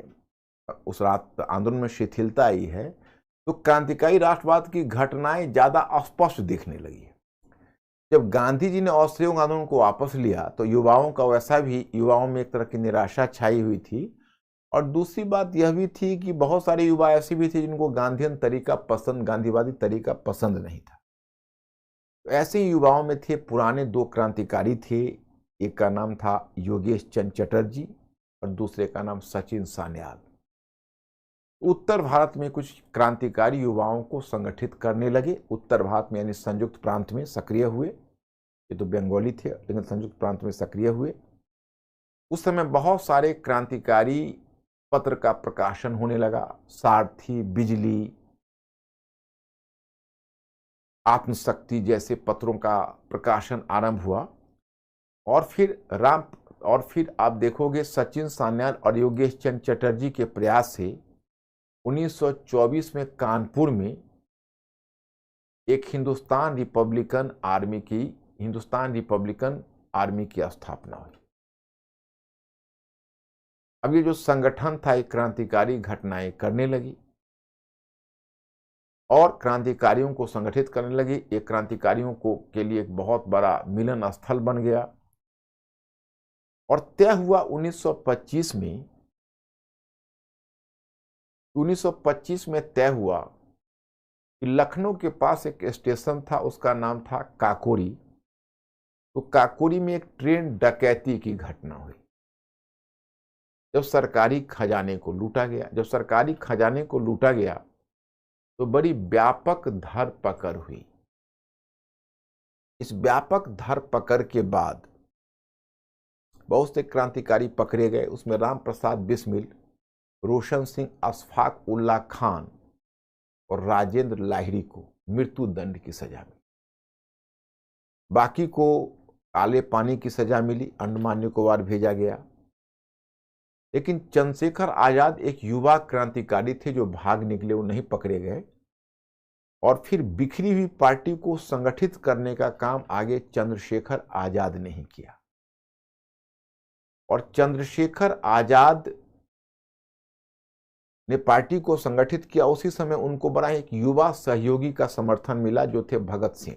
[SPEAKER 1] उस रात आंदोलन में शिथिलता आई है, तो क्रांतिकारी राष्ट्रवाद की घटनाएं ज्यादा स्पष्ट दिखने लगी है। जब गांधी जी ने असहयोग आंदोलन को वापस लिया तो युवाओं का वैसा भी, युवाओं में एक तरह की निराशा छाई हुई थी। और दूसरी बात यह भी थी कि बहुत सारे युवा ऐसे भी थे जिनको गांधीयन तरीका पसंद, गांधीवादी तरीका पसंद नहीं था। तो ऐसे ही युवाओं में थे पुराने दो क्रांतिकारी थे, एक का नाम था योगेश चंद्र चटर्जी और दूसरे का नाम सचिन सान्याल। उत्तर भारत में कुछ क्रांतिकारी युवाओं को संगठित करने लगे। उत्तर भारत में यानी संयुक्त प्रांत में सक्रिय हुए। ये तो बंगाली थे लेकिन संयुक्त प्रांत में सक्रिय हुए। उस समय बहुत सारे क्रांतिकारी पत्र का प्रकाशन होने लगा। सारथी, बिजली, आत्मशक्ति जैसे पत्रों का प्रकाशन आरंभ हुआ। और फिर आप देखोगे सचिन सान्याल और योगेश चंद्र चटर्जी के प्रयास से 1924 में कानपुर में एक हिंदुस्तान रिपब्लिकन आर्मी की स्थापना हुई। अब ये जो संगठन था एक क्रांतिकारी घटनाएं करने लगी और क्रांतिकारियों को संगठित करने लगी। एक क्रांतिकारियों को के लिए एक बहुत बड़ा मिलन स्थल बन गया। और तय हुआ 1925 में तय हुआ कि लखनऊ के पास एक स्टेशन था, उसका नाम था काकोरी। तो काकोरी में एक ट्रेन डकैती की घटना हुई जब सरकारी खजाने को लूटा गया तो बड़ी व्यापक धरपकड़ हुई। इस व्यापक धरपकड़ के बाद बहुत से क्रांतिकारी पकड़े गए। उसमें राम प्रसाद बिस्मिल, रोशन सिंह, अशफाक उल्ला खान और राजेंद्र लाहिड़ी को मृत्यु दंड की सजा मिली। बाकी को काले पानी की सजा मिली, अंडमान निकोबार भेजा गया। लेकिन चंद्रशेखर आजाद एक युवा क्रांतिकारी थे जो भाग निकले, वो नहीं पकड़े गए। और फिर बिखरी हुई पार्टी को संगठित करने का काम आगे चंद्रशेखर आजाद ने ही किया। और चंद्रशेखर आजाद ने पार्टी को संगठित किया। उसी समय उनको बड़ा एक युवा सहयोगी का समर्थन मिला जो थे भगत सिंह।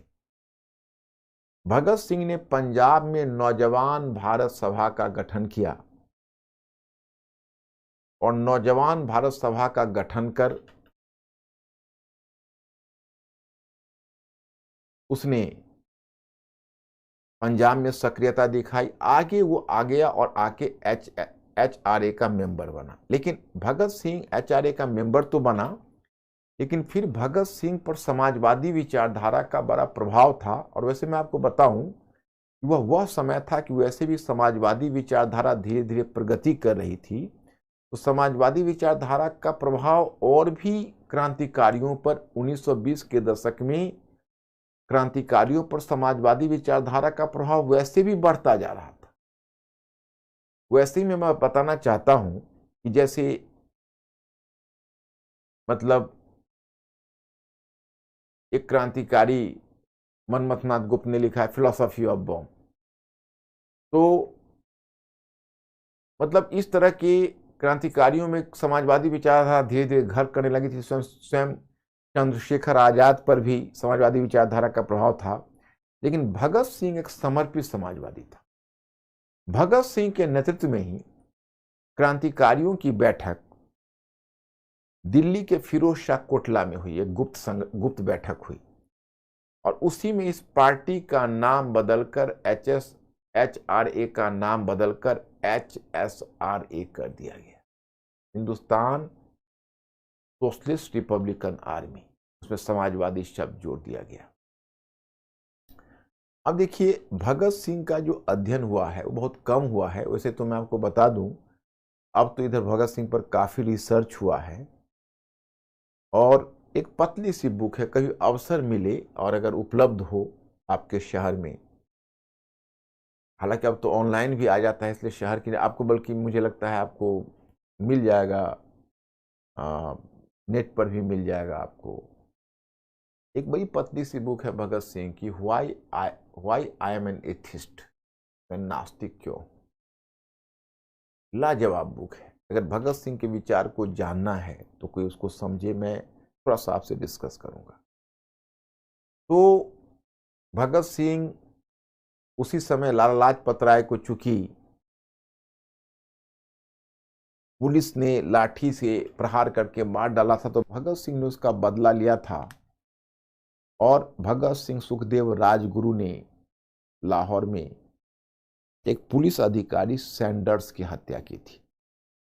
[SPEAKER 1] भगत सिंह ने पंजाब में नौजवान भारत सभा का गठन किया और नौजवान भारत सभा का गठन कर उसने पंजाब में सक्रियता दिखाई। आगे वो आ गया और आके HRA का मेंबर बना। लेकिन भगत सिंह HRA का मेंबर तो बना, लेकिन फिर भगत सिंह पर समाजवादी विचारधारा का बड़ा प्रभाव था। और वैसे मैं आपको बताऊं कि वह समय था कि वैसे भी समाजवादी विचारधारा धीरे धीरे प्रगति कर रही थी। तो समाजवादी विचारधारा का प्रभाव और भी क्रांतिकारियों पर 1920 के दशक में क्रांतिकारियों पर समाजवादी विचारधारा का प्रभाव वैसे भी बढ़ता जा रहा था। वैसे ही मैं बताना चाहता हूं कि जैसे मतलब एक क्रांतिकारी मनमथनाथ गुप्त ने लिखा है फिलॉसफी ऑफ बॉम्ब। तो मतलब इस तरह के क्रांतिकारियों में समाजवादी विचारधारा धीरे धीरे घर करने लगी थी। स्वयं स्वयं चंद्रशेखर आजाद पर भी समाजवादी विचारधारा का प्रभाव था। लेकिन भगत सिंह एक समर्पित समाजवादी था। भगत सिंह के नेतृत्व में ही क्रांतिकारियों की बैठक दिल्ली के फिरोज शाह कोटला में हुई, एक गुप्त बैठक हुई, और उसी में इस पार्टी का नाम बदलकर HSRA का नाम बदलकर HSRA कर दिया गया, हिंदुस्तान सोशलिस्ट रिपब्लिकन आर्मी। उसमें समाजवादी शब्द जोड़ दिया गया। अब देखिए, भगत सिंह का जो अध्ययन हुआ है वो बहुत कम हुआ है। वैसे तो मैं आपको बता दूं, अब तो इधर भगत सिंह पर काफी रिसर्च हुआ है, और एक पतली सी बुक है, कभी अवसर मिले और अगर उपलब्ध हो आपके शहर में, हालांकि अब तो ऑनलाइन भी आ जाता है, इसलिए शहर के लिए आपको, बल्कि मुझे लगता है आपको मिल जाएगा, नेट पर भी मिल जाएगा आपको। एक बड़ी पतली सी बुक है भगत सिंह की, why I am an atheist, मैं नास्तिक क्यों। लाजवाब बुक है। अगर भगत सिंह के विचार को जानना है तो कोई उसको समझे, मैं थोड़ा सा आपसे डिस्कस करूंगा। तो भगत सिंह उसी समय लाला लाजपत राय को, चूंकि पुलिस ने लाठी से प्रहार करके मार डाला था, तो भगत सिंह ने उसका बदला लिया था, और भगत सिंह सुखदेव राजगुरु ने लाहौर में एक पुलिस अधिकारी सैंडर्स की हत्या की थी।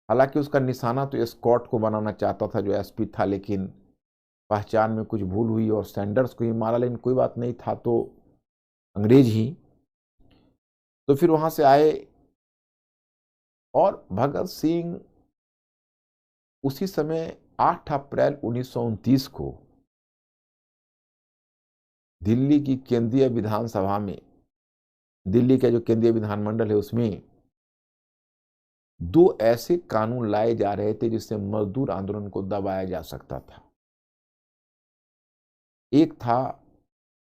[SPEAKER 1] हालांकि उसका निशाना तो स्कॉट को बनाना चाहता था जो एसपी था, लेकिन पहचान में कुछ भूल हुई और सैंडर्स को ही मारा। लेकिन कोई बात नहीं, था तो अंग्रेज ही। तो फिर वहां से आए, और भगत सिंह उसी समय 8 अप्रैल 1929 को दिल्ली की केंद्रीय विधानसभा में, दिल्ली का जो केंद्रीय विधानमंडल है उसमें 2 ऐसे कानून लाए जा रहे थे जिससे मजदूर आंदोलन को दबाया जा सकता था। एक था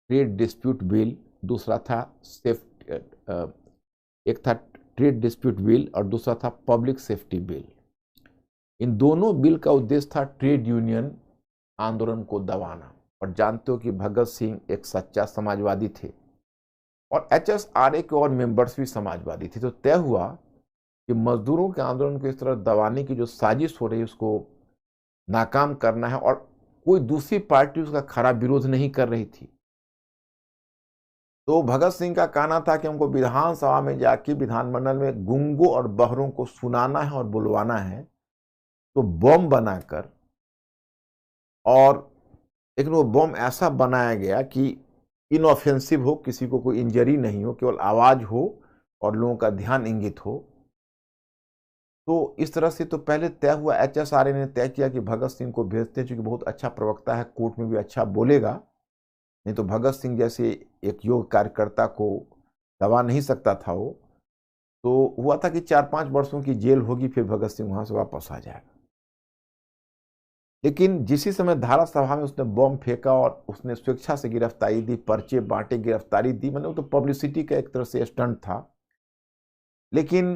[SPEAKER 1] ट्रेड डिस्प्यूट बिल, दूसरा था एक था ट्रेड डिस्प्यूट बिल और दूसरा था पब्लिक सेफ्टी बिल। इन दोनों बिल का उद्देश्य था ट्रेड यूनियन आंदोलन को दबाना। और जानते हो कि भगत सिंह एक सच्चा समाजवादी थे, और HSRA के और मेंबर्स भी समाजवादी थे। तो तय हुआ कि मजदूरों के आंदोलन को इस तरह दबाने की जो साजिश हो रही है उसको नाकाम करना है, और कोई दूसरी पार्टी उसका खरा विरोध नहीं कर रही थी। तो भगत सिंह का कहना था कि हमको विधानसभा में जाके विधानमंडल में गूंगों और बहरों को सुनाना है और बुलवाना है, तो बम बनाकर, और लेकिन वो बम ऐसा बनाया गया कि इनऑफेंसिव हो, किसी को कोई इंजरी नहीं हो, केवल आवाज हो और लोगों का ध्यान इंगित हो। तो इस तरह से तो पहले तय हुआ। HSRA ने तय किया कि भगत सिंह को भेजते हैं, चूंकि बहुत अच्छा प्रवक्ता है, कोर्ट में भी अच्छा बोलेगा। नहीं तो भगत सिंह जैसे एक योग कार्यकर्ता को दबा नहीं सकता था वो। तो हुआ था कि 4-5 वर्षों की जेल होगी, फिर भगत सिंह वहां से वापस आ जाएगा। लेकिन जिसी समय धारा सभा में उसने बम फेंका और उसने स्वेच्छा से गिरफ्तारी दी, पर्चे बांटे, गिरफ्तारी दी, मतलब वो तो पब्लिसिटी का एक तरह से स्टंट था। लेकिन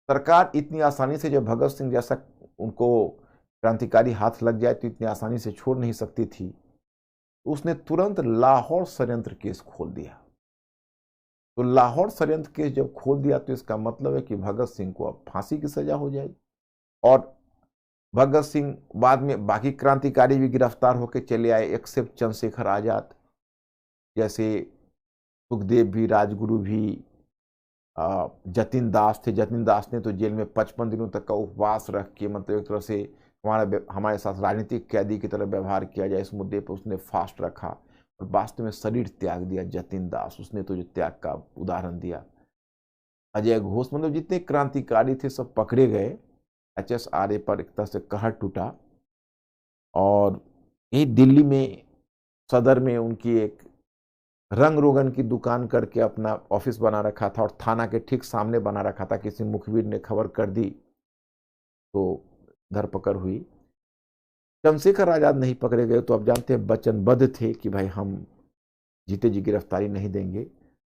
[SPEAKER 1] सरकार इतनी आसानी से, जब भगत सिंह जैसा उनको क्रांतिकारी हाथ लग जाए तो इतनी आसानी से छोड़ नहीं सकती थी। तो उसने तुरंत लाहौर षड्यंत्र केस खोल दिया। तो लाहौर षड्यंत्र केस जब खोल दिया तो इसका मतलब है कि भगत सिंह को अब फांसी की सजा हो जाएगी। और भगत सिंह बाद में बाकी क्रांतिकारी भी गिरफ्तार होकर चले आए, एक्सेप्ट चंद्रशेखर आजाद जैसे, सुखदेव भी, राजगुरु भी, जतिन दास थे। जतिन दास ने तो जेल में 55 दिनों तक का उपवास रख के, मतलब एक तरह से हमारे साथ राजनीतिक कैदी की तरह व्यवहार किया जाए इस मुद्दे पर उसने फास्ट रखा, और वास्तव में शरीर त्याग दिया जतिन दास। उसने तो जो त्याग का उदाहरण दिया। अजय घोष, मतलब जितने क्रांतिकारी थे सब पकड़े गए। HSRA पर एक तरह से कहर टूटा, और यही दिल्ली में सदर में उनकी एक रंग रोगन की दुकान करके अपना ऑफिस बना रखा था, और थाना के ठीक सामने बना रखा था। किसी मुखबिर ने खबर कर दी तो धरपकड़ हुई। चंद्रशेखर आजाद नहीं पकड़े गए तो आप जानते हैं वचनबद्ध थे कि भाई हम जीते जी गिरफ्तारी नहीं देंगे।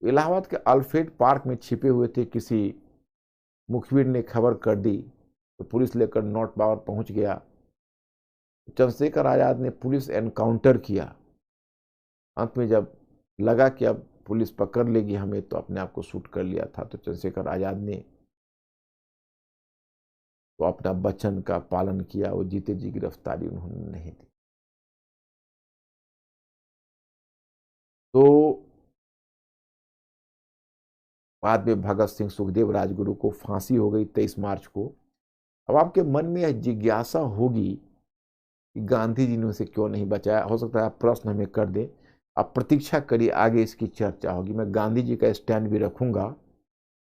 [SPEAKER 1] इलाहाबाद के अल्फ्रेड पार्क में छिपे हुए थे, किसी मुखबिर ने खबर कर दी तो पुलिस लेकर नॉर्थ पावर पहुंच गया। चंद्रशेखर आजाद ने पुलिस एनकाउंटर किया। अंत में जब लगा कि अब पुलिस पकड़ लेगी हमें, तो अपने आप को शूट कर लिया था। तो चंद्रशेखर आजाद ने तो अपना वचन का पालन किया, वो जीते जी गिरफ्तारी उन्होंने नहीं दी। तो बाद में भगत सिंह, सुखदेव, राजगुरु को फांसी हो गई 23 मार्च को। अब आपके मन में यह जिज्ञासा होगी कि गांधी जी ने उसे क्यों नहीं बचाया। हो सकता है आप प्रश्न हमें कर दें, आप प्रतीक्षा करिए, आगे इसकी चर्चा होगी। मैं गांधी जी का स्टैंड भी रखूंगा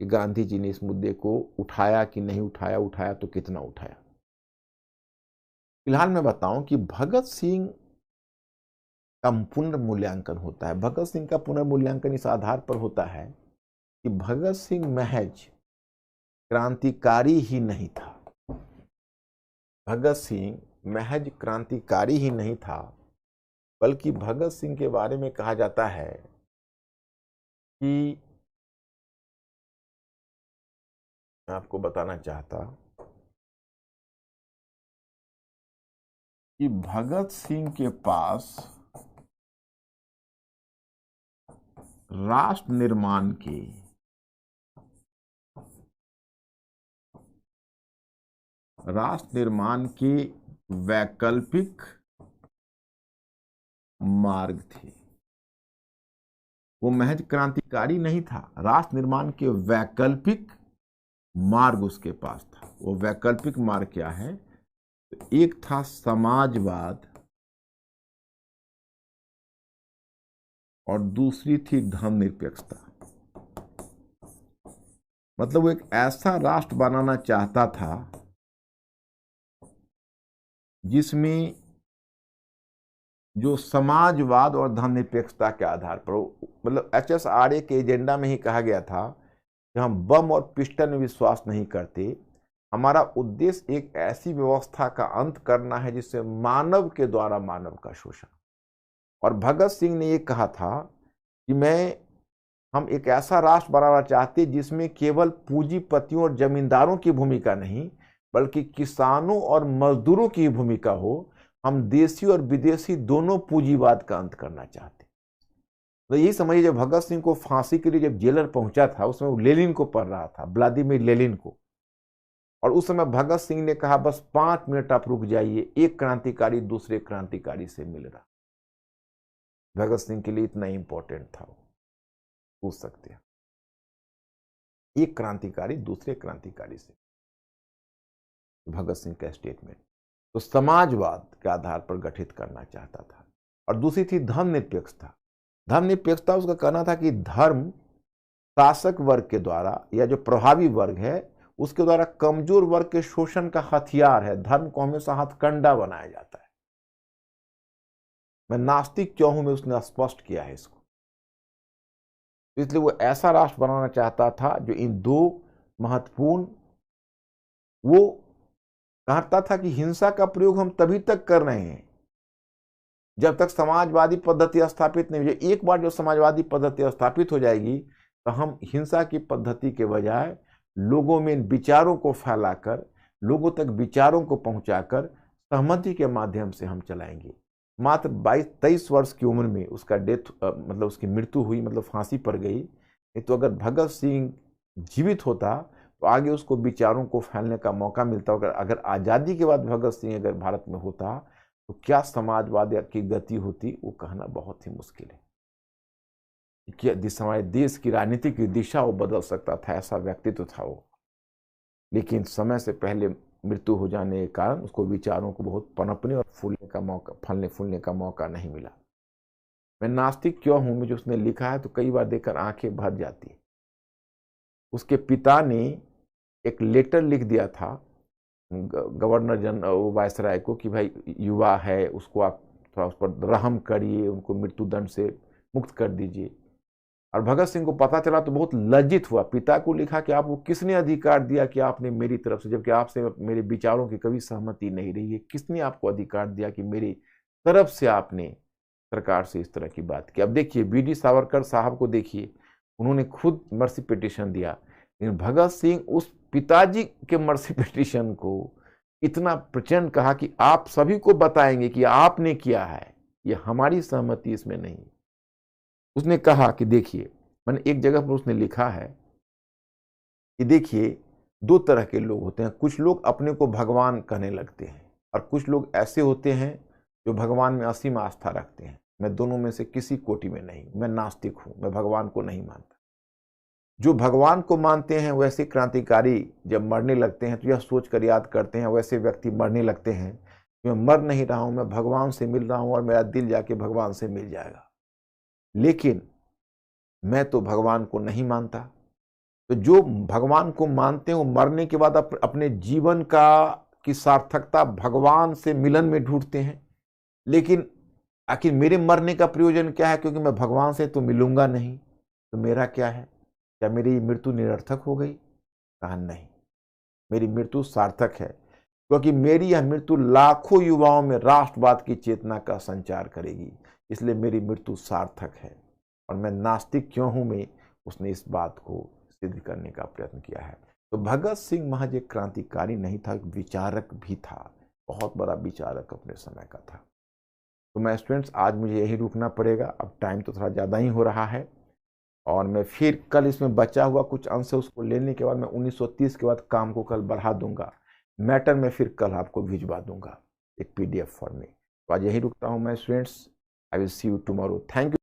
[SPEAKER 1] कि गांधी जी ने इस मुद्दे को उठाया कि नहीं उठाया, उठाया तो कितना उठाया। फिलहाल मैं बताऊं कि भगत सिंह का पुनर्मूल्यांकन होता है। भगत सिंह का पुनर्मूल्यांकन इस आधार पर होता है कि भगत सिंह महज क्रांतिकारी ही नहीं था। भगत सिंह महज क्रांतिकारी ही नहीं था, बल्कि भगत सिंह के बारे में कहा जाता है कि, मैं आपको बताना चाहता कि भगत सिंह के पास राष्ट्र निर्माण के वैकल्पिक मार्ग थे। वो महज क्रांतिकारी नहीं था, राष्ट्र निर्माण के वैकल्पिक मार्ग उसके पास था। वो वैकल्पिक मार्ग क्या है? एक था समाजवाद और दूसरी थी धर्मनिरपेक्षता। मतलब वो एक ऐसा राष्ट्र बनाना चाहता था जिसमें जो समाजवाद और धर्मनिरपेक्षता के आधार पर, मतलब HSRA के एजेंडा में ही कहा गया था कि हम बम और पिस्टल में विश्वास नहीं करते। हमारा उद्देश्य एक ऐसी व्यवस्था का अंत करना है जिससे मानव के द्वारा मानव का शोषण। और भगत सिंह ने ये कहा था कि हम एक ऐसा राष्ट्र बनाना चाहते जिसमें केवल पूंजीपतियों और जमींदारों की भूमिका नहीं, बल्कि किसानों और मजदूरों की भूमिका हो। हम देशी और विदेशी दोनों पूंजीवाद का अंत करना चाहते। तो यही समझिए, जब भगत सिंह को फांसी के लिए जब जेलर पहुंचा था, उसमें वो लेनिन को पढ़ रहा था, व्लादिमीर लेनिन को। और उस समय भगत सिंह ने कहा, बस 5 मिनट आप रुक जाइए, एक क्रांतिकारी दूसरे क्रांतिकारी से मिल रहा। भगत सिंह के लिए इतना इंपॉर्टेंट था वो, पूछ सकते हैं। एक क्रांतिकारी दूसरे क्रांतिकारी से, भगत सिंह का स्टेटमेंट। तो समाजवाद के आधार पर गठित करना चाहता था। और दूसरी थी धर्मनिरपेक्षता। धर्मनिरपेक्षता उसका कहना था कि धर्म शासक वर्ग के द्वारा या जो प्रभावी वर्ग है उसके द्वारा कमजोर वर्ग के शोषण का हथियार है। धर्म को हमेशा हथकंडा बनाया जाता है। मैं नास्तिक क्यों हूं, मैं उसने स्पष्ट किया है इसको। इसलिए वो ऐसा राष्ट्र बनाना चाहता था जो इन दो महत्वपूर्ण, वो कहता था कि हिंसा का प्रयोग हम तभी तक कर रहे हैं जब तक समाजवादी पद्धति स्थापित नहीं हो जाए। एक बार जो समाजवादी पद्धति स्थापित हो जाएगी तो हम हिंसा की पद्धति के बजाय लोगों में इन विचारों को फैलाकर, लोगों तक विचारों को पहुंचाकर सहमति के माध्यम से हम चलाएंगे। मात्र 22-23 वर्ष की उम्र में उसका मतलब उसकी मृत्यु हुई, मतलब फांसी पर गई। नहीं तो अगर भगत सिंह जीवित होता तो आगे उसको विचारों को फैलने का मौका मिलता। अगर आज़ादी के बाद भगत सिंह अगर भारत में होता तो क्या समाजवाद की गति होती, वो कहना बहुत ही मुश्किल है। कि हमारे देश की राजनीति की दिशा वो बदल सकता था, ऐसा व्यक्तित्व था वो। लेकिन समय से पहले मृत्यु हो जाने के कारण उसको विचारों को बहुत पनपने और फूलने का मौका, फलने फूलने का मौका नहीं मिला। मैं नास्तिक क्यों हूं, मुझे उसने लिखा है तो कई बार देखकर आंखें भर जाती है। उसके पिता ने एक लेटर लिख दिया था गवर्नर जनरल वायसराय को कि भाई युवा है, उसको आप थोड़ा उस पर रहम करिए, उनको मृत्युदंड से मुक्त कर दीजिए। और भगत सिंह को पता चला तो बहुत लज्जित हुआ। पिता को लिखा कि आपको किसने अधिकार दिया कि आपने मेरी तरफ से, जबकि आपसे मेरे विचारों की कभी सहमति नहीं रही है, किसने आपको अधिकार दिया कि मेरी तरफ से आपने सरकार से इस तरह की बात की। अब देखिए वीडी सावरकर साहब को देखिए, उन्होंने खुद मर्सी पिटीशन दिया, लेकिन भगत सिंह उस पिताजी के मर्सी पिटीशन को इतना प्रचंड कहा कि आप सभी को बताएंगे कि आपने किया है, ये हमारी सहमति इसमें नहीं। उसने कहा कि देखिए, मैंने एक जगह पर उसने लिखा है कि देखिए दो तरह के लोग होते हैं, कुछ लोग अपने को भगवान कहने लगते हैं और कुछ लोग ऐसे होते हैं जो भगवान में असीम आस्था रखते हैं। मैं दोनों में से किसी कोटि में नहीं, मैं नास्तिक हूं, मैं भगवान को नहीं मानता। जो भगवान को मानते हैं वैसे क्रांतिकारी जब मरने लगते हैं तो यह सोचकर याद करते हैं, वैसे व्यक्ति मरने लगते हैं मैं मर नहीं रहा हूं, मैं भगवान से मिल रहा हूं और मेरा दिल जाके भगवान से मिल जाएगा। लेकिन मैं तो भगवान को नहीं मानता। तो जो भगवान को मानते हैं वो मरने के बाद अपने जीवन की सार्थकता भगवान से मिलन में ढूंढते हैं। लेकिन आखिर मेरे मरने का प्रयोजन क्या है, क्योंकि मैं भगवान से तो मिलूंगा नहीं, तो मेरा क्या है? क्या मेरी मृत्यु निरर्थक हो गई? कहा नहीं, मेरी मृत्यु सार्थक है, क्योंकि मेरी यह मृत्यु लाखों युवाओं में राष्ट्रवाद की चेतना का संचार करेगी, इसलिए मेरी मृत्यु सार्थक है। और मैं नास्तिक क्यों हूं मैं, उसने इस बात को सिद्ध करने का प्रयत्न किया है। तो भगत सिंह महज एक क्रांतिकारी नहीं था, एक विचारक भी था, बहुत बड़ा विचारक अपने समय का था। तो मैं स्टूडेंट्स आज मुझे यही रुकना पड़ेगा, अब टाइम तो थोड़ा ज़्यादा ही हो रहा है, और मैं फिर कल इसमें बचा हुआ कुछ अंश है उसको लेने के बाद मैं 1930 के बाद काम को कल बढ़ा दूंगा। मैटर में फिर कल आपको भिजवा दूंगा एक PDF फॉर्म में। तो आज यही रुकता हूँ मैं students, I will see you tomorrow. Thank you.